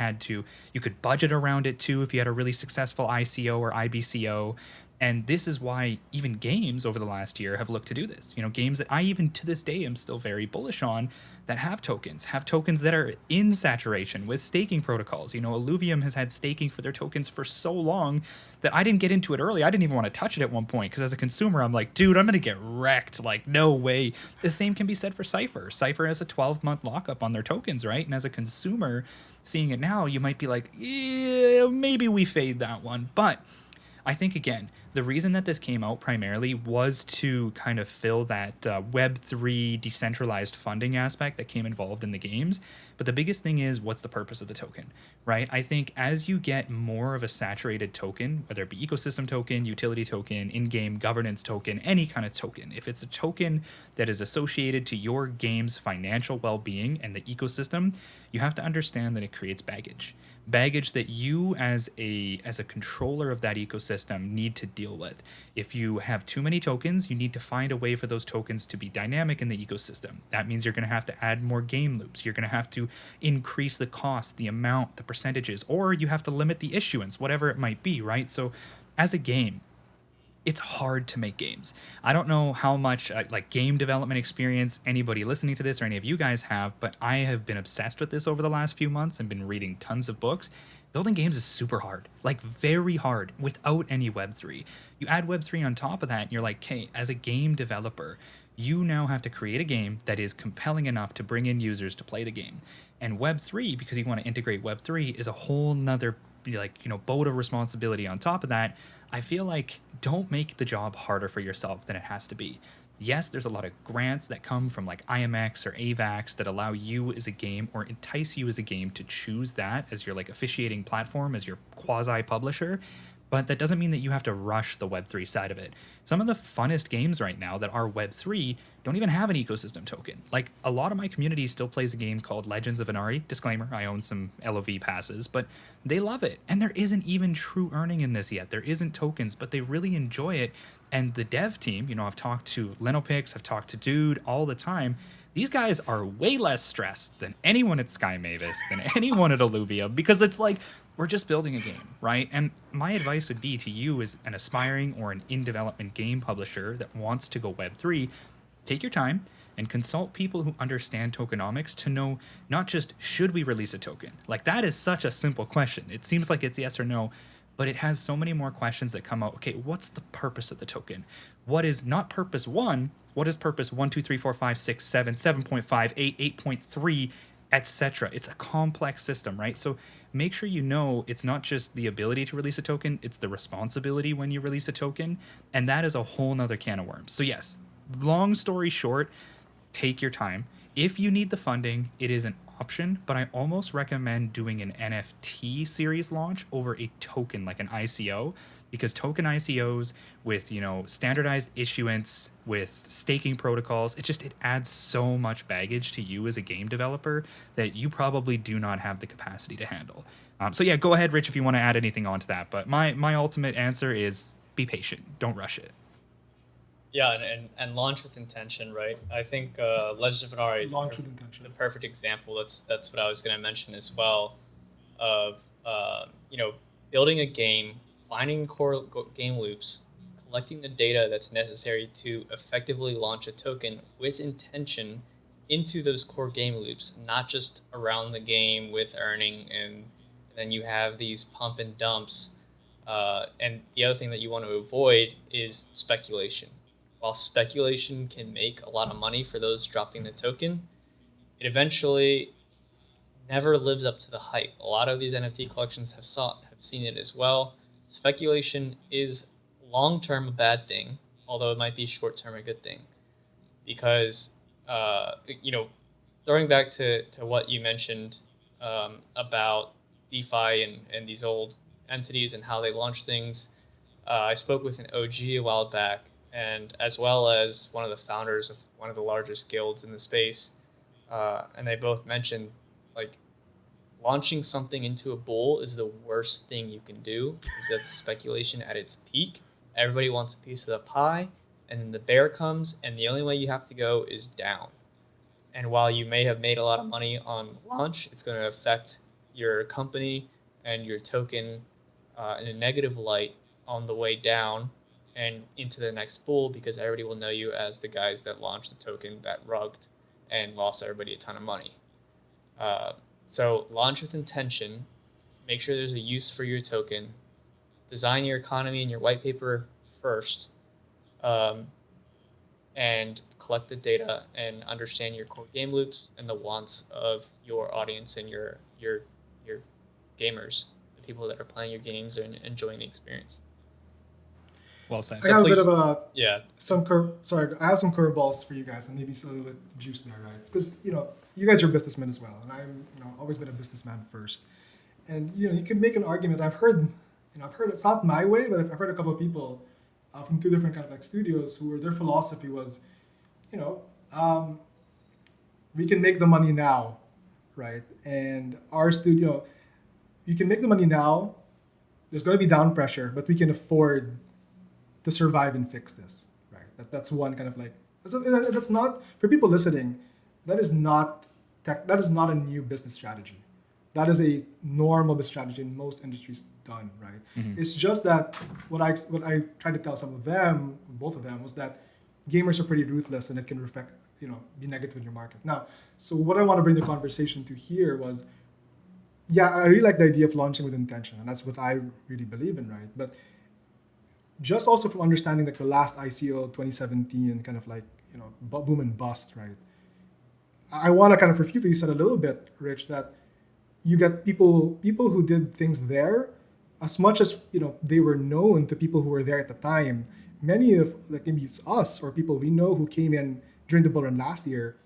you could budget around it too if you had a really successful ICO or IBCO. And this is why even games over the last year have looked to do this. Games that I even to this day am still very bullish on that have tokens that are in saturation with staking protocols. Illuvium has had staking for their tokens for so long that I didn't get into it early. I didn't even want to touch it at one point because as a consumer, I'm like, dude, I'm going to get wrecked. Like, no way. The same can be said for Cypher. Cypher has a 12-month lockup on their tokens, right? And as a consumer seeing it now, you might be like, yeah, maybe we fade that one. But I think, again, the reason that this came out primarily was to kind of fill that Web3 decentralized funding aspect that came involved in the games. But the biggest thing is, what's the purpose of the token, right? I think as you get more of a saturated token, whether it be ecosystem token, utility token, in-game governance token, any kind of token, if it's a token that is associated to your game's financial well-being and the ecosystem, you have to understand that it creates baggage that you as a controller of that ecosystem need to deal with. If you have too many tokens, you need to find a way for those tokens to be dynamic in the ecosystem. That means you're going to have to add more game loops. You're going to have to increase the cost, the amount, the percentages, or you have to limit the issuance, whatever it might be, right? So as a game, it's hard to make games. I don't know how much game development experience anybody listening to this or any of you guys have, but I have been obsessed with this over the last few months and been reading tons of books. Building games is super hard, like very hard, without any Web3. You add Web3 on top of that, and you're like, okay, as a game developer, you now have to create a game that is compelling enough to bring in users to play the game. And Web3, because you want to integrate Web3, is a whole nother boat of responsibility on top of that. I feel like don't make the job harder for yourself than it has to be. Yes, there's a lot of grants that come from like IMX or AVAX that allow you as a game or entice you as a game to choose that as your like officiating platform, as your quasi publisher. But that doesn't mean that you have to rush the Web3 side of it. Some of the funnest games right now that are Web3 don't even have an ecosystem token. Like, a lot of my community still plays a game called Legends of Inari. Disclaimer, I own some LOV passes, but they love it. And there isn't even true earning in this yet. There isn't tokens, but they really enjoy it. And the dev team, I've talked to Lenopix, I've talked to Dude all the time. These guys are way less stressed than anyone at Sky Mavis, than anyone at Alluvia, because it's like, we're just building a game, right? And my advice would be to you as an aspiring or an in-development game publisher that wants to go Web3, take your time and consult people who understand tokenomics to know not just should we release a token. Like, that is such a simple question. It seems like it's yes or no, but it has so many more questions that come out. Okay, what's the purpose of the token? What is not purpose 1? What is purpose 1, 2, 3, 4, 5, 6, 7, 7.5, 8, 8.3, etc.? It's a complex system, right? So make sure you know it's not just the ability to release a token, it's the responsibility when you release a token. And that is a whole nother can of worms. So yes, long story short, take your time. If you need the funding, it is an option, but I almost recommend doing an NFT series launch over a token, like an ICO, because token ICOs with, standardized issuance, with staking protocols, it adds so much baggage to you as a game developer that you probably do not have the capacity to handle. So yeah, go ahead, Rich, if you want to add anything onto that. But my ultimate answer is be patient. Don't rush it. Yeah, and launch with intention, right? I think Legends of Inari is Launch with intention. the perfect example. That's what I was going to mention as well, of building a game, finding core game loops, collecting the data that's necessary to effectively launch a token with intention into those core game loops, not just around the game with earning, and then you have these pump and dumps. And the other thing that you want to avoid is speculation. While speculation can make a lot of money for those dropping the token, it eventually never lives up to the hype. A lot of these NFT collections have seen it as well. Speculation is long-term a bad thing, although it might be short-term a good thing. Because, throwing back to what you mentioned about DeFi and these old entities and how they launch things, I spoke with an OG a while back, and as well as one of the founders of one of the largest guilds in the space. And they both mentioned, like, launching something into a bull is the worst thing you can do, because that's speculation at its peak. Everybody wants a piece of the pie, and then the bear comes, and the only way you have to go is down. And while you may have made a lot of money on launch, it's going to affect your company and your token in a negative light on the way down and into the next bull, because everybody will know you as the guys that launched the token that rugged and lost everybody a ton of money. So launch with intention, make sure there's a use for your token, design your economy and your white paper first, and collect the data and understand your core game loops and the wants of your audience and your gamers, the people that are playing your games and enjoying the experience. Well said. I have please- a bit of a Yeah. I have some curveballs for you guys, and maybe a little bit juice there, right? Because you guys are businessmen as well, and I'm always been a businessman first. And you can make an argument. I've heard it's not my way, but I've heard a couple of people from two different kind of like studios who their philosophy was, we can make the money now, right? And our studio, you can make the money now. There's going to be down pressure, but we can afford to survive and fix this, right? That's one kind of like, that's not, for people listening, that is not a new business strategy. That is a normal business strategy in most industries done, right? Mm-hmm. It's just that what I tried to tell both of them, was that gamers are pretty ruthless and it can reflect, be negative in your market. Now, so what I want to bring the conversation to here was, yeah, I really like the idea of launching with intention, and that's what I really believe in, right? But just also from understanding like the last ICO 2017 kind of like, boom and bust, right? I want to kind of refute what you said a little bit, Rich, that you get people who did things there, as much as, they were known to people who were there at the time. Many of, like, maybe it's us or people we know who came in during the bull run last year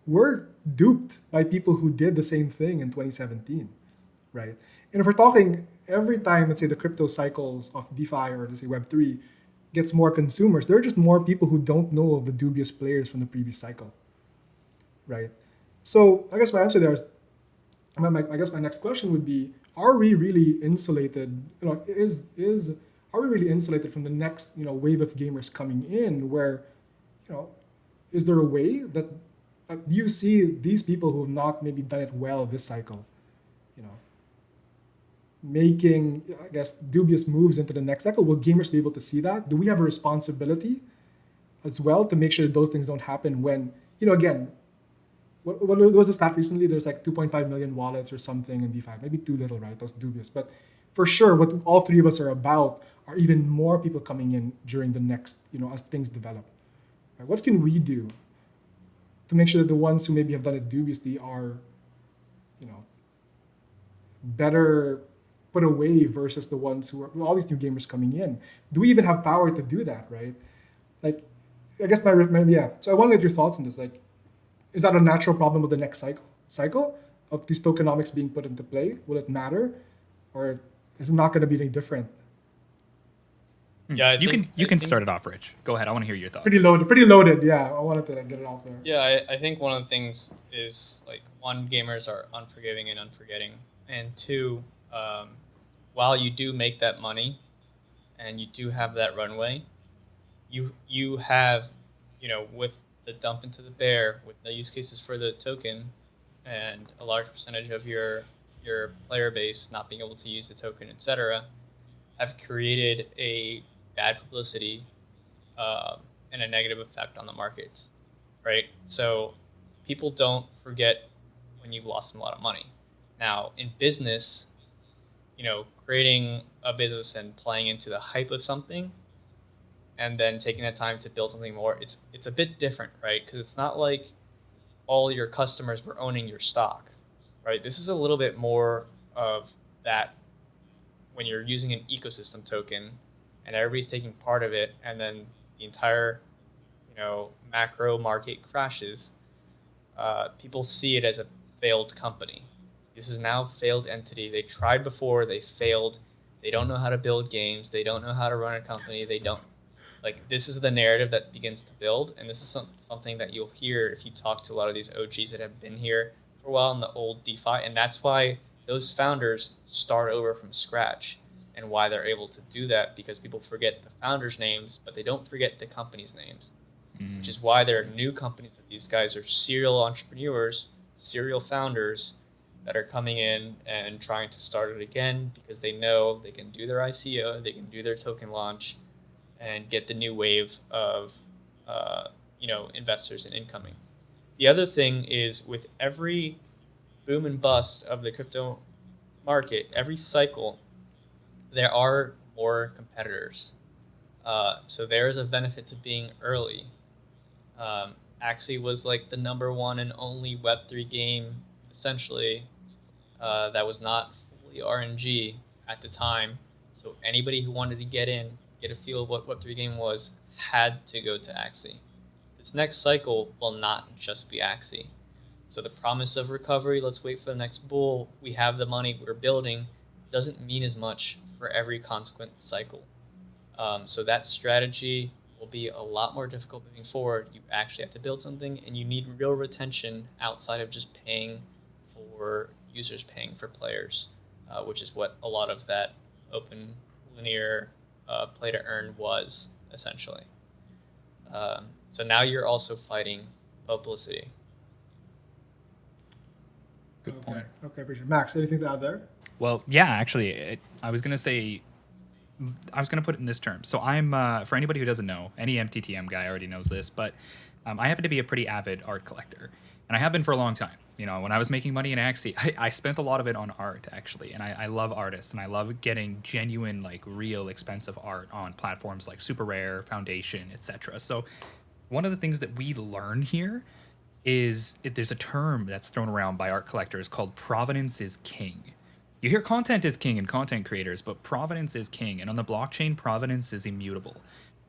were duped by people who did the same thing in 2017, right? And if we're talking, every time, let's say, the crypto cycles of DeFi or let's say Web3 gets more consumers, there are just more people who don't know of the dubious players from the previous cycle, right? So I guess my answer there is, I guess my next question would be: are we really insulated? Are we really insulated from the next wave of gamers coming in? Where is there a way that you see these people who have not maybe done it well this cycle, you know, making, I guess, dubious moves into the next cycle? Will gamers be able to see that? Do we have a responsibility as well to make sure that those things don't happen when, again, what was the stat recently? There's like 2.5 million wallets or something in DeFi. Maybe too little, right? That's dubious. But for sure, what all three of us are about are even more people coming in during the next, as things develop. Right? What can we do to make sure that the ones who maybe have done it dubiously are, better put away versus the ones who are all these new gamers coming in? Do we even have power to do that, right? Like, I guess yeah. So I want to get your thoughts on this. Like, is that a natural problem with the next cycle of these tokenomics being put into play? Will it matter, or is it not going to be any different? Yeah, you can start it off, Rich. Go ahead. I want to hear your thoughts. Pretty loaded. Yeah, I wanted to get it out there. Yeah, I think one of the things is, like, one, gamers are unforgiving and unforgetting, and two, while you do make that money and you do have that runway, you have, with the dump into the bear, with the use cases for the token, and a large percentage of your player base not being able to use the token, etc., have created a bad publicity and a negative effect on the markets, right? So people don't forget when you've lost a lot of money. Now, in business, creating a business and playing into the hype of something and then taking that time to build something more, it's a bit different, right? Because it's not like all your customers were owning your stock, right? This is a little bit more of that when you're using an ecosystem token and everybody's taking part of it, and then the entire, macro market crashes, people see it as a failed company. This is now a failed entity. They tried before, they failed. They don't know how to build games. They don't know how to run a company. They don't, this is the narrative that begins to build. And this is something that you'll hear if you talk to a lot of these OGs that have been here for a while in the old DeFi. And that's why those founders start over from scratch, and why they're able to do that, because people forget the founders' names, but they don't forget the companies' names, which is why there are new companies that these guys are serial entrepreneurs, serial founders that are coming in and trying to start it again, because they know they can do their ICO, they can do their token launch, and get the new wave of investors and incoming. The other thing is, with every boom and bust of the crypto market, every cycle, there are more competitors. So there is a benefit to being early. Axie was like the number one and only Web3 game, essentially, that was not fully RNG at the time. So anybody who wanted to get in, get a feel of what Web3 game was, had to go to Axie. This next cycle will not just be Axie. So the promise of recovery, let's wait for the next bull, we have the money, we're building, doesn't mean as much for every consequent cycle. So that strategy will be a lot more difficult moving forward. You actually have to build something, and you need real retention outside of just paying for users, paying for players, which is what a lot of that open linear play to earn was, essentially. So now you're also fighting publicity. Good point. Okay, appreciate it. Max, anything to add there? Well, yeah, actually, I was going to put it in this term. So I'm, for anybody who doesn't know, any MTTM guy already knows this, but I happen to be a pretty avid art collector, and I have been for a long time. When I was making money in Axie, I spent a lot of it on art, actually, and I love artists, and I love getting genuine, real expensive art on platforms like Super Rare, Foundation, etc. So one of the things that we learn here is there's a term that's thrown around by art collectors called provenance is king. You hear content is king and content creators, but provenance is king. And on the blockchain, provenance is immutable,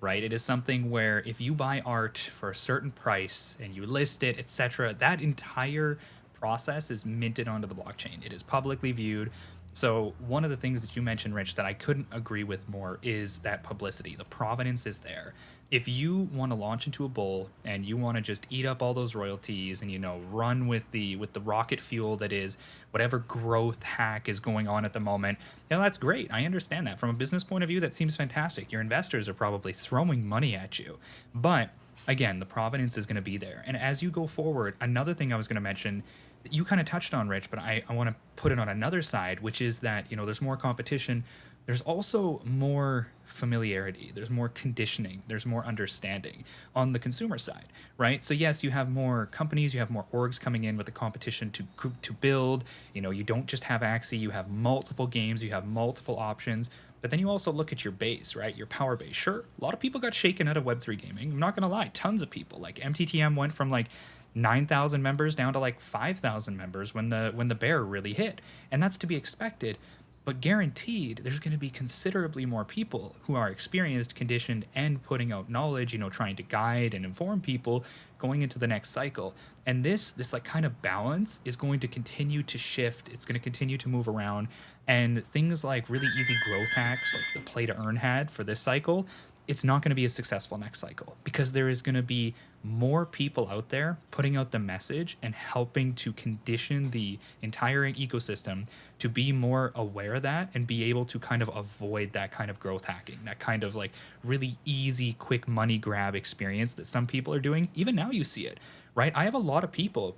right? It is something where if you buy art for a certain price and you list it, etc., that entire process is minted onto the blockchain. It is publicly viewed. So one of the things that you mentioned, Rich, that I couldn't agree with more is that publicity. The provenance is there. If you want to launch into a bull and you want to just eat up all those royalties and run with the rocket fuel that is whatever growth hack is going on at the moment, that's great. I understand that. From a business point of view, that seems fantastic. Your investors are probably throwing money at you. But again, the provenance is going to be there. And as you go forward, another thing I was going to mention you kind of touched on, Rich, but I want to put it on another side, which is that, there's more competition. There's also more familiarity. There's more conditioning. There's more understanding on the consumer side, right? So yes, you have more companies, you have more orgs coming in with the competition to build. You don't just have Axie, you have multiple games, you have multiple options. But then you also look at your base, right? Your power base. Sure, a lot of people got shaken out of Web3 gaming. I'm not going to lie. Tons of people. Like MTTM went from like 9,000 members down to like 5,000 members when the bear really hit. And that's to be expected. But guaranteed, there's going to be considerably more people who are experienced, conditioned, and putting out knowledge, trying to guide and inform people going into the next cycle. And this like kind of balance is going to continue to shift. It's going to continue to move around. And things like really easy growth hacks, like the play to earn had for this cycle, it's not going to be as successful next cycle because there is going to be more people out there putting out the message and helping to condition the entire ecosystem to be more aware of that and be able to kind of avoid that kind of growth hacking, that kind of like really easy, quick money grab experience that some people are doing. Even now you see it, right? I have a lot of people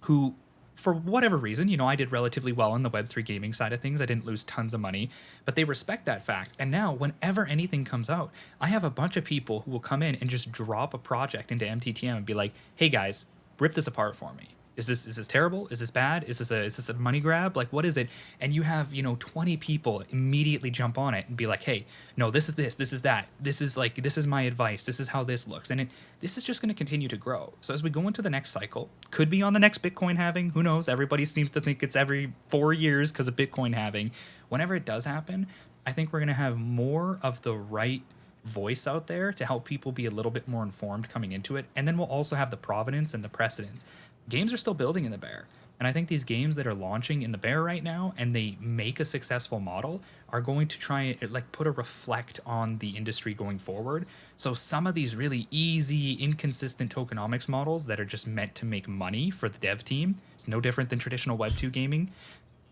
who, for whatever reason, I did relatively well in the Web3 gaming side of things. I didn't lose tons of money, but they respect that fact. And now whenever anything comes out, I have a bunch of people who will come in and just drop a project into MTTM and be like, hey guys, rip this apart for me. Is this terrible? Is this bad? Is this a money grab? Like, what is it? And you have, 20 people immediately jump on it and be like, hey, no, this is that. This is my advice. This is how this looks. And this is just going to continue to grow. So as we go into the next cycle, could be on the next Bitcoin halving. Who knows? Everybody seems to think it's every 4 years because of Bitcoin halving. Whenever it does happen, I think we're going to have more of the right voice out there to help people be a little bit more informed coming into it. And then we'll also have the provenance and the precedence. Games are still building in the bear. And I think these games that are launching in the bear right now and they make a successful model are going to try like put a reflect on the industry going forward. So some of these really easy, inconsistent tokenomics models that are just meant to make money for the dev team, it's no different than traditional Web2 gaming.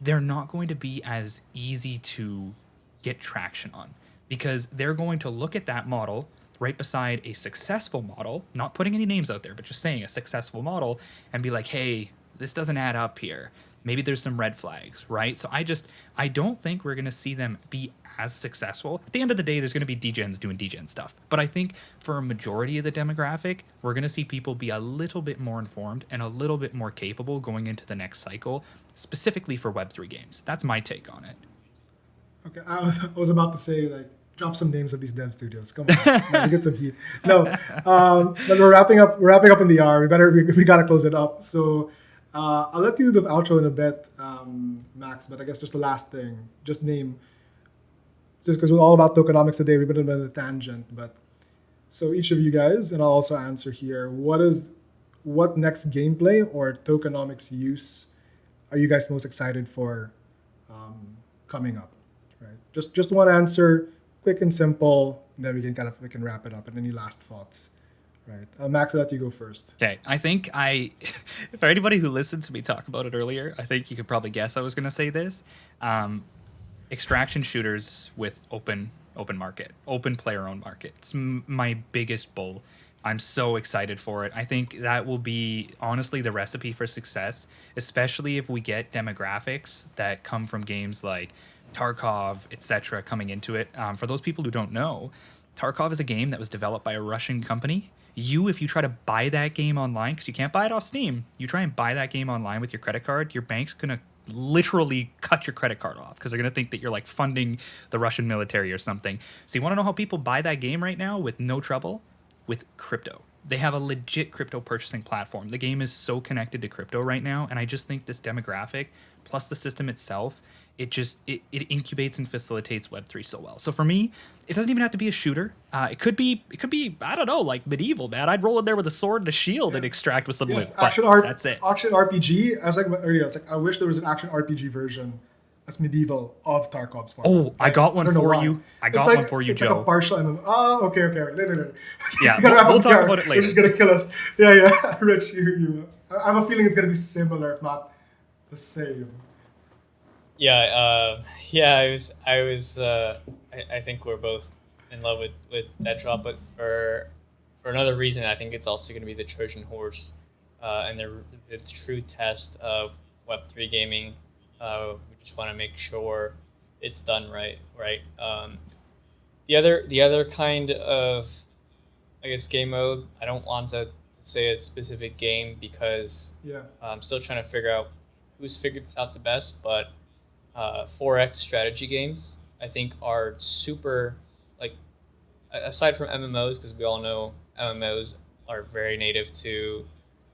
They're not going to be as easy to get traction on because they're going to look at that model right beside a successful model, not putting any names out there, but just saying a successful model and be like, hey, this doesn't add up here. Maybe there's some red flags, right? So I don't think we're going to see them be as successful. At the end of the day, there's going to be degens doing degen stuff. But I think for a majority of the demographic, we're going to see people be a little bit more informed and a little bit more capable going into the next cycle, specifically for Web3 games. That's my take on it. Okay, I was about to say, like, drop some names of these dev studios. Come on, we get some heat. No, but we're wrapping up. We're wrapping up in the hour. We gotta close it up. So I'll let you do the outro in a bit, Max. But I guess just the last thing, just because we're all about tokenomics today. We've been on a tangent, but so each of you guys, and I'll also answer here. What next gameplay or tokenomics use are you guys most excited for coming up? Right, just one answer. Quick and simple, then we can wrap it up. And any last thoughts, right? Max, I'll let you go first. Okay, I think for anybody who listened to me talk about it earlier, I think you could probably guess I was going to say this. Extraction shooters with open market, open player-owned market. It's my biggest bull. I'm so excited for it. I think that will be honestly the recipe for success, especially if we get demographics that come from games like Tarkov, etc. coming into it. For those people who don't know, Tarkov is a game that was developed by a Russian company. If you try to buy that game online, because you can't buy it off Steam, you try and buy that game online with your credit card, your bank's going to literally cut your credit card off because they're going to think that you're like funding the Russian military or something. So you want to know how people buy that game right now with no trouble? With crypto. They have a legit crypto purchasing platform. The game is so connected to crypto right now, and I just think this demographic plus the system itself, it incubates and facilitates Web3 so well. So for me, it doesn't even have to be a shooter. It could be I don't know, like medieval, man. I'd roll in there with a sword and a shield and extract with some loot. That's it. Action RPG. I was like earlier, I wish there was an action RPG version That's medieval of Tarkov's format. Oh, I got one don't know for why. you. I It's got like, one for you, it's Joe. like a partial MMO. Oh, okay. Later. Yeah, We gotta wrap we'll up talk here. about it We're later. just gonna kill us. Yeah. Rich, you. I have a feeling it's gonna be similar, if not the same. Yeah, I think we're both in love with that drop, but for another reason, I think it's also going to be the Trojan horse, and the true test of Web3 gaming. We just want to make sure it's done right? The other kind of, I guess, game mode, I don't want to say a specific game because Yeah. I'm still trying to figure out who's figured this out the best, but 4X strategy games, I think, are super, like, aside from MMOs, because we all know MMOs are very native to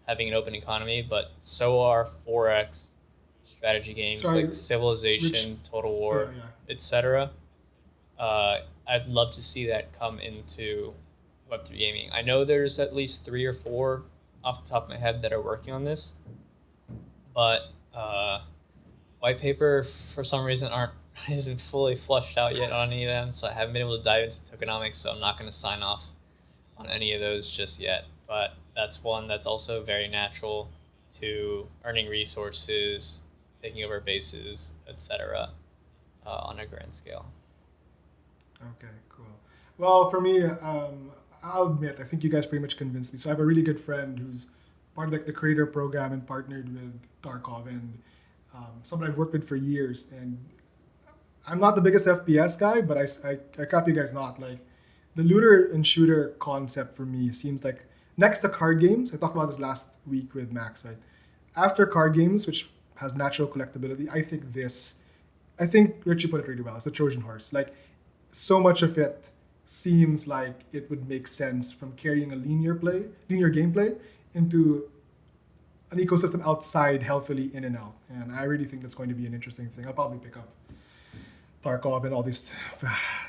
having an open economy, but so are 4X strategy games Sorry, like Civilization, Total War, Yeah. etc. I'd love to see that come into Web3 gaming. I know there's at least 3 or 4 off the top of my head that are working on this, but white paper for some reason isn't fully flushed out yet on any of them, so I haven't been able to dive into tokenomics, so I'm not going to sign off on any of those just yet. But that's one that's also very natural to earning resources, taking over bases, etc. On a grand scale. Okay, cool. Well, for me, I'll admit, I think you guys pretty much convinced me. So I have a really good friend who's part of like the creator program and partnered with Tarkov, and someone I've worked with for years. And I'm not the biggest FPS guy, but I crap you guys not. Like, the looter and shooter concept for me seems like next to card games. I talked about this last week with Max, right? After card games, which has natural collectability, I think Richie put it really well. It's a Trojan horse. Like, so much of it seems like it would make sense from carrying a linear gameplay into an ecosystem outside healthily in and out. And I really think that's going to be an interesting thing. I'll probably pick up Tarkov and all these.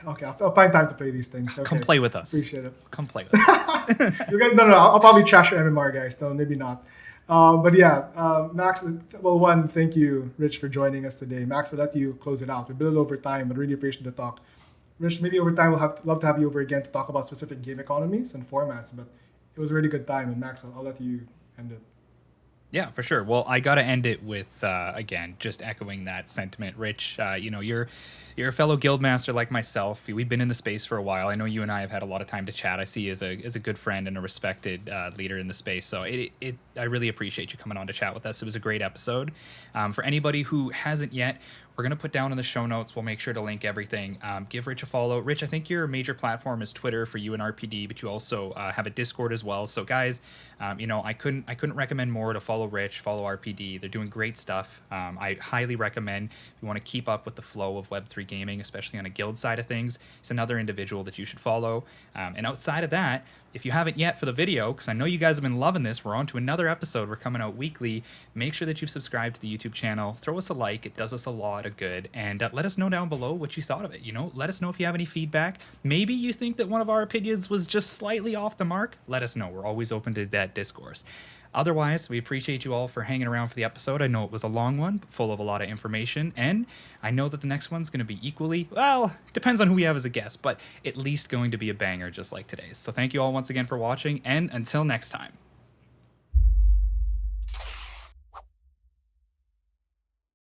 Okay, I'll find time to play these things. Okay. Come play with us. Appreciate it. Come play with us. You guys, no, I'll probably trash your MMR guys. No, maybe not. But yeah, Max. Well, one, thank you, Rich, for joining us today. Max, I'll let you close it out. We've been a little over time, but really appreciate the talk. Rich, maybe over time love to have you over again to talk about specific game economies and formats. But it was a really good time, and Max, I'll let you end it. Yeah, for sure. Well, I got to end it with, again, just echoing that sentiment. Rich, you're a fellow guildmaster like myself. We've been in the space for a while. I know you and I have had a lot of time to chat. I see you as a good friend and a respected leader in the space. So I really appreciate you coming on to chat with us. It was a great episode. For anybody who hasn't yet, we're going to put down in the show notes. We'll make sure to link everything. Give Rich a follow. Rich, I think your major platform is Twitter for you and RPD, but you also have a Discord as well. So guys, I couldn't recommend more to follow Rich, follow RPD. They're doing great stuff. I highly recommend if you want to keep up with the flow of Web3 gaming, especially on a guild side of things. It's another individual that you should follow. And outside of that, if you haven't yet for the video, because I know you guys have been loving this, we're on to another episode. We're coming out weekly. Make sure that you've subscribed to the YouTube channel. Throw us a like. It does us a lot of good. And let us know down below what you thought of it. Let us know if you have any feedback. Maybe you think that one of our opinions was just slightly off the mark. Let us know. We're always open to that discourse. Otherwise, we appreciate you all for hanging around for the episode. I know it was a long one, but full of a lot of information. And I know that the next one's going to be equally, well, depends on who we have as a guest, but at least going to be a banger just like today's. So thank you all once again for watching, and until next time.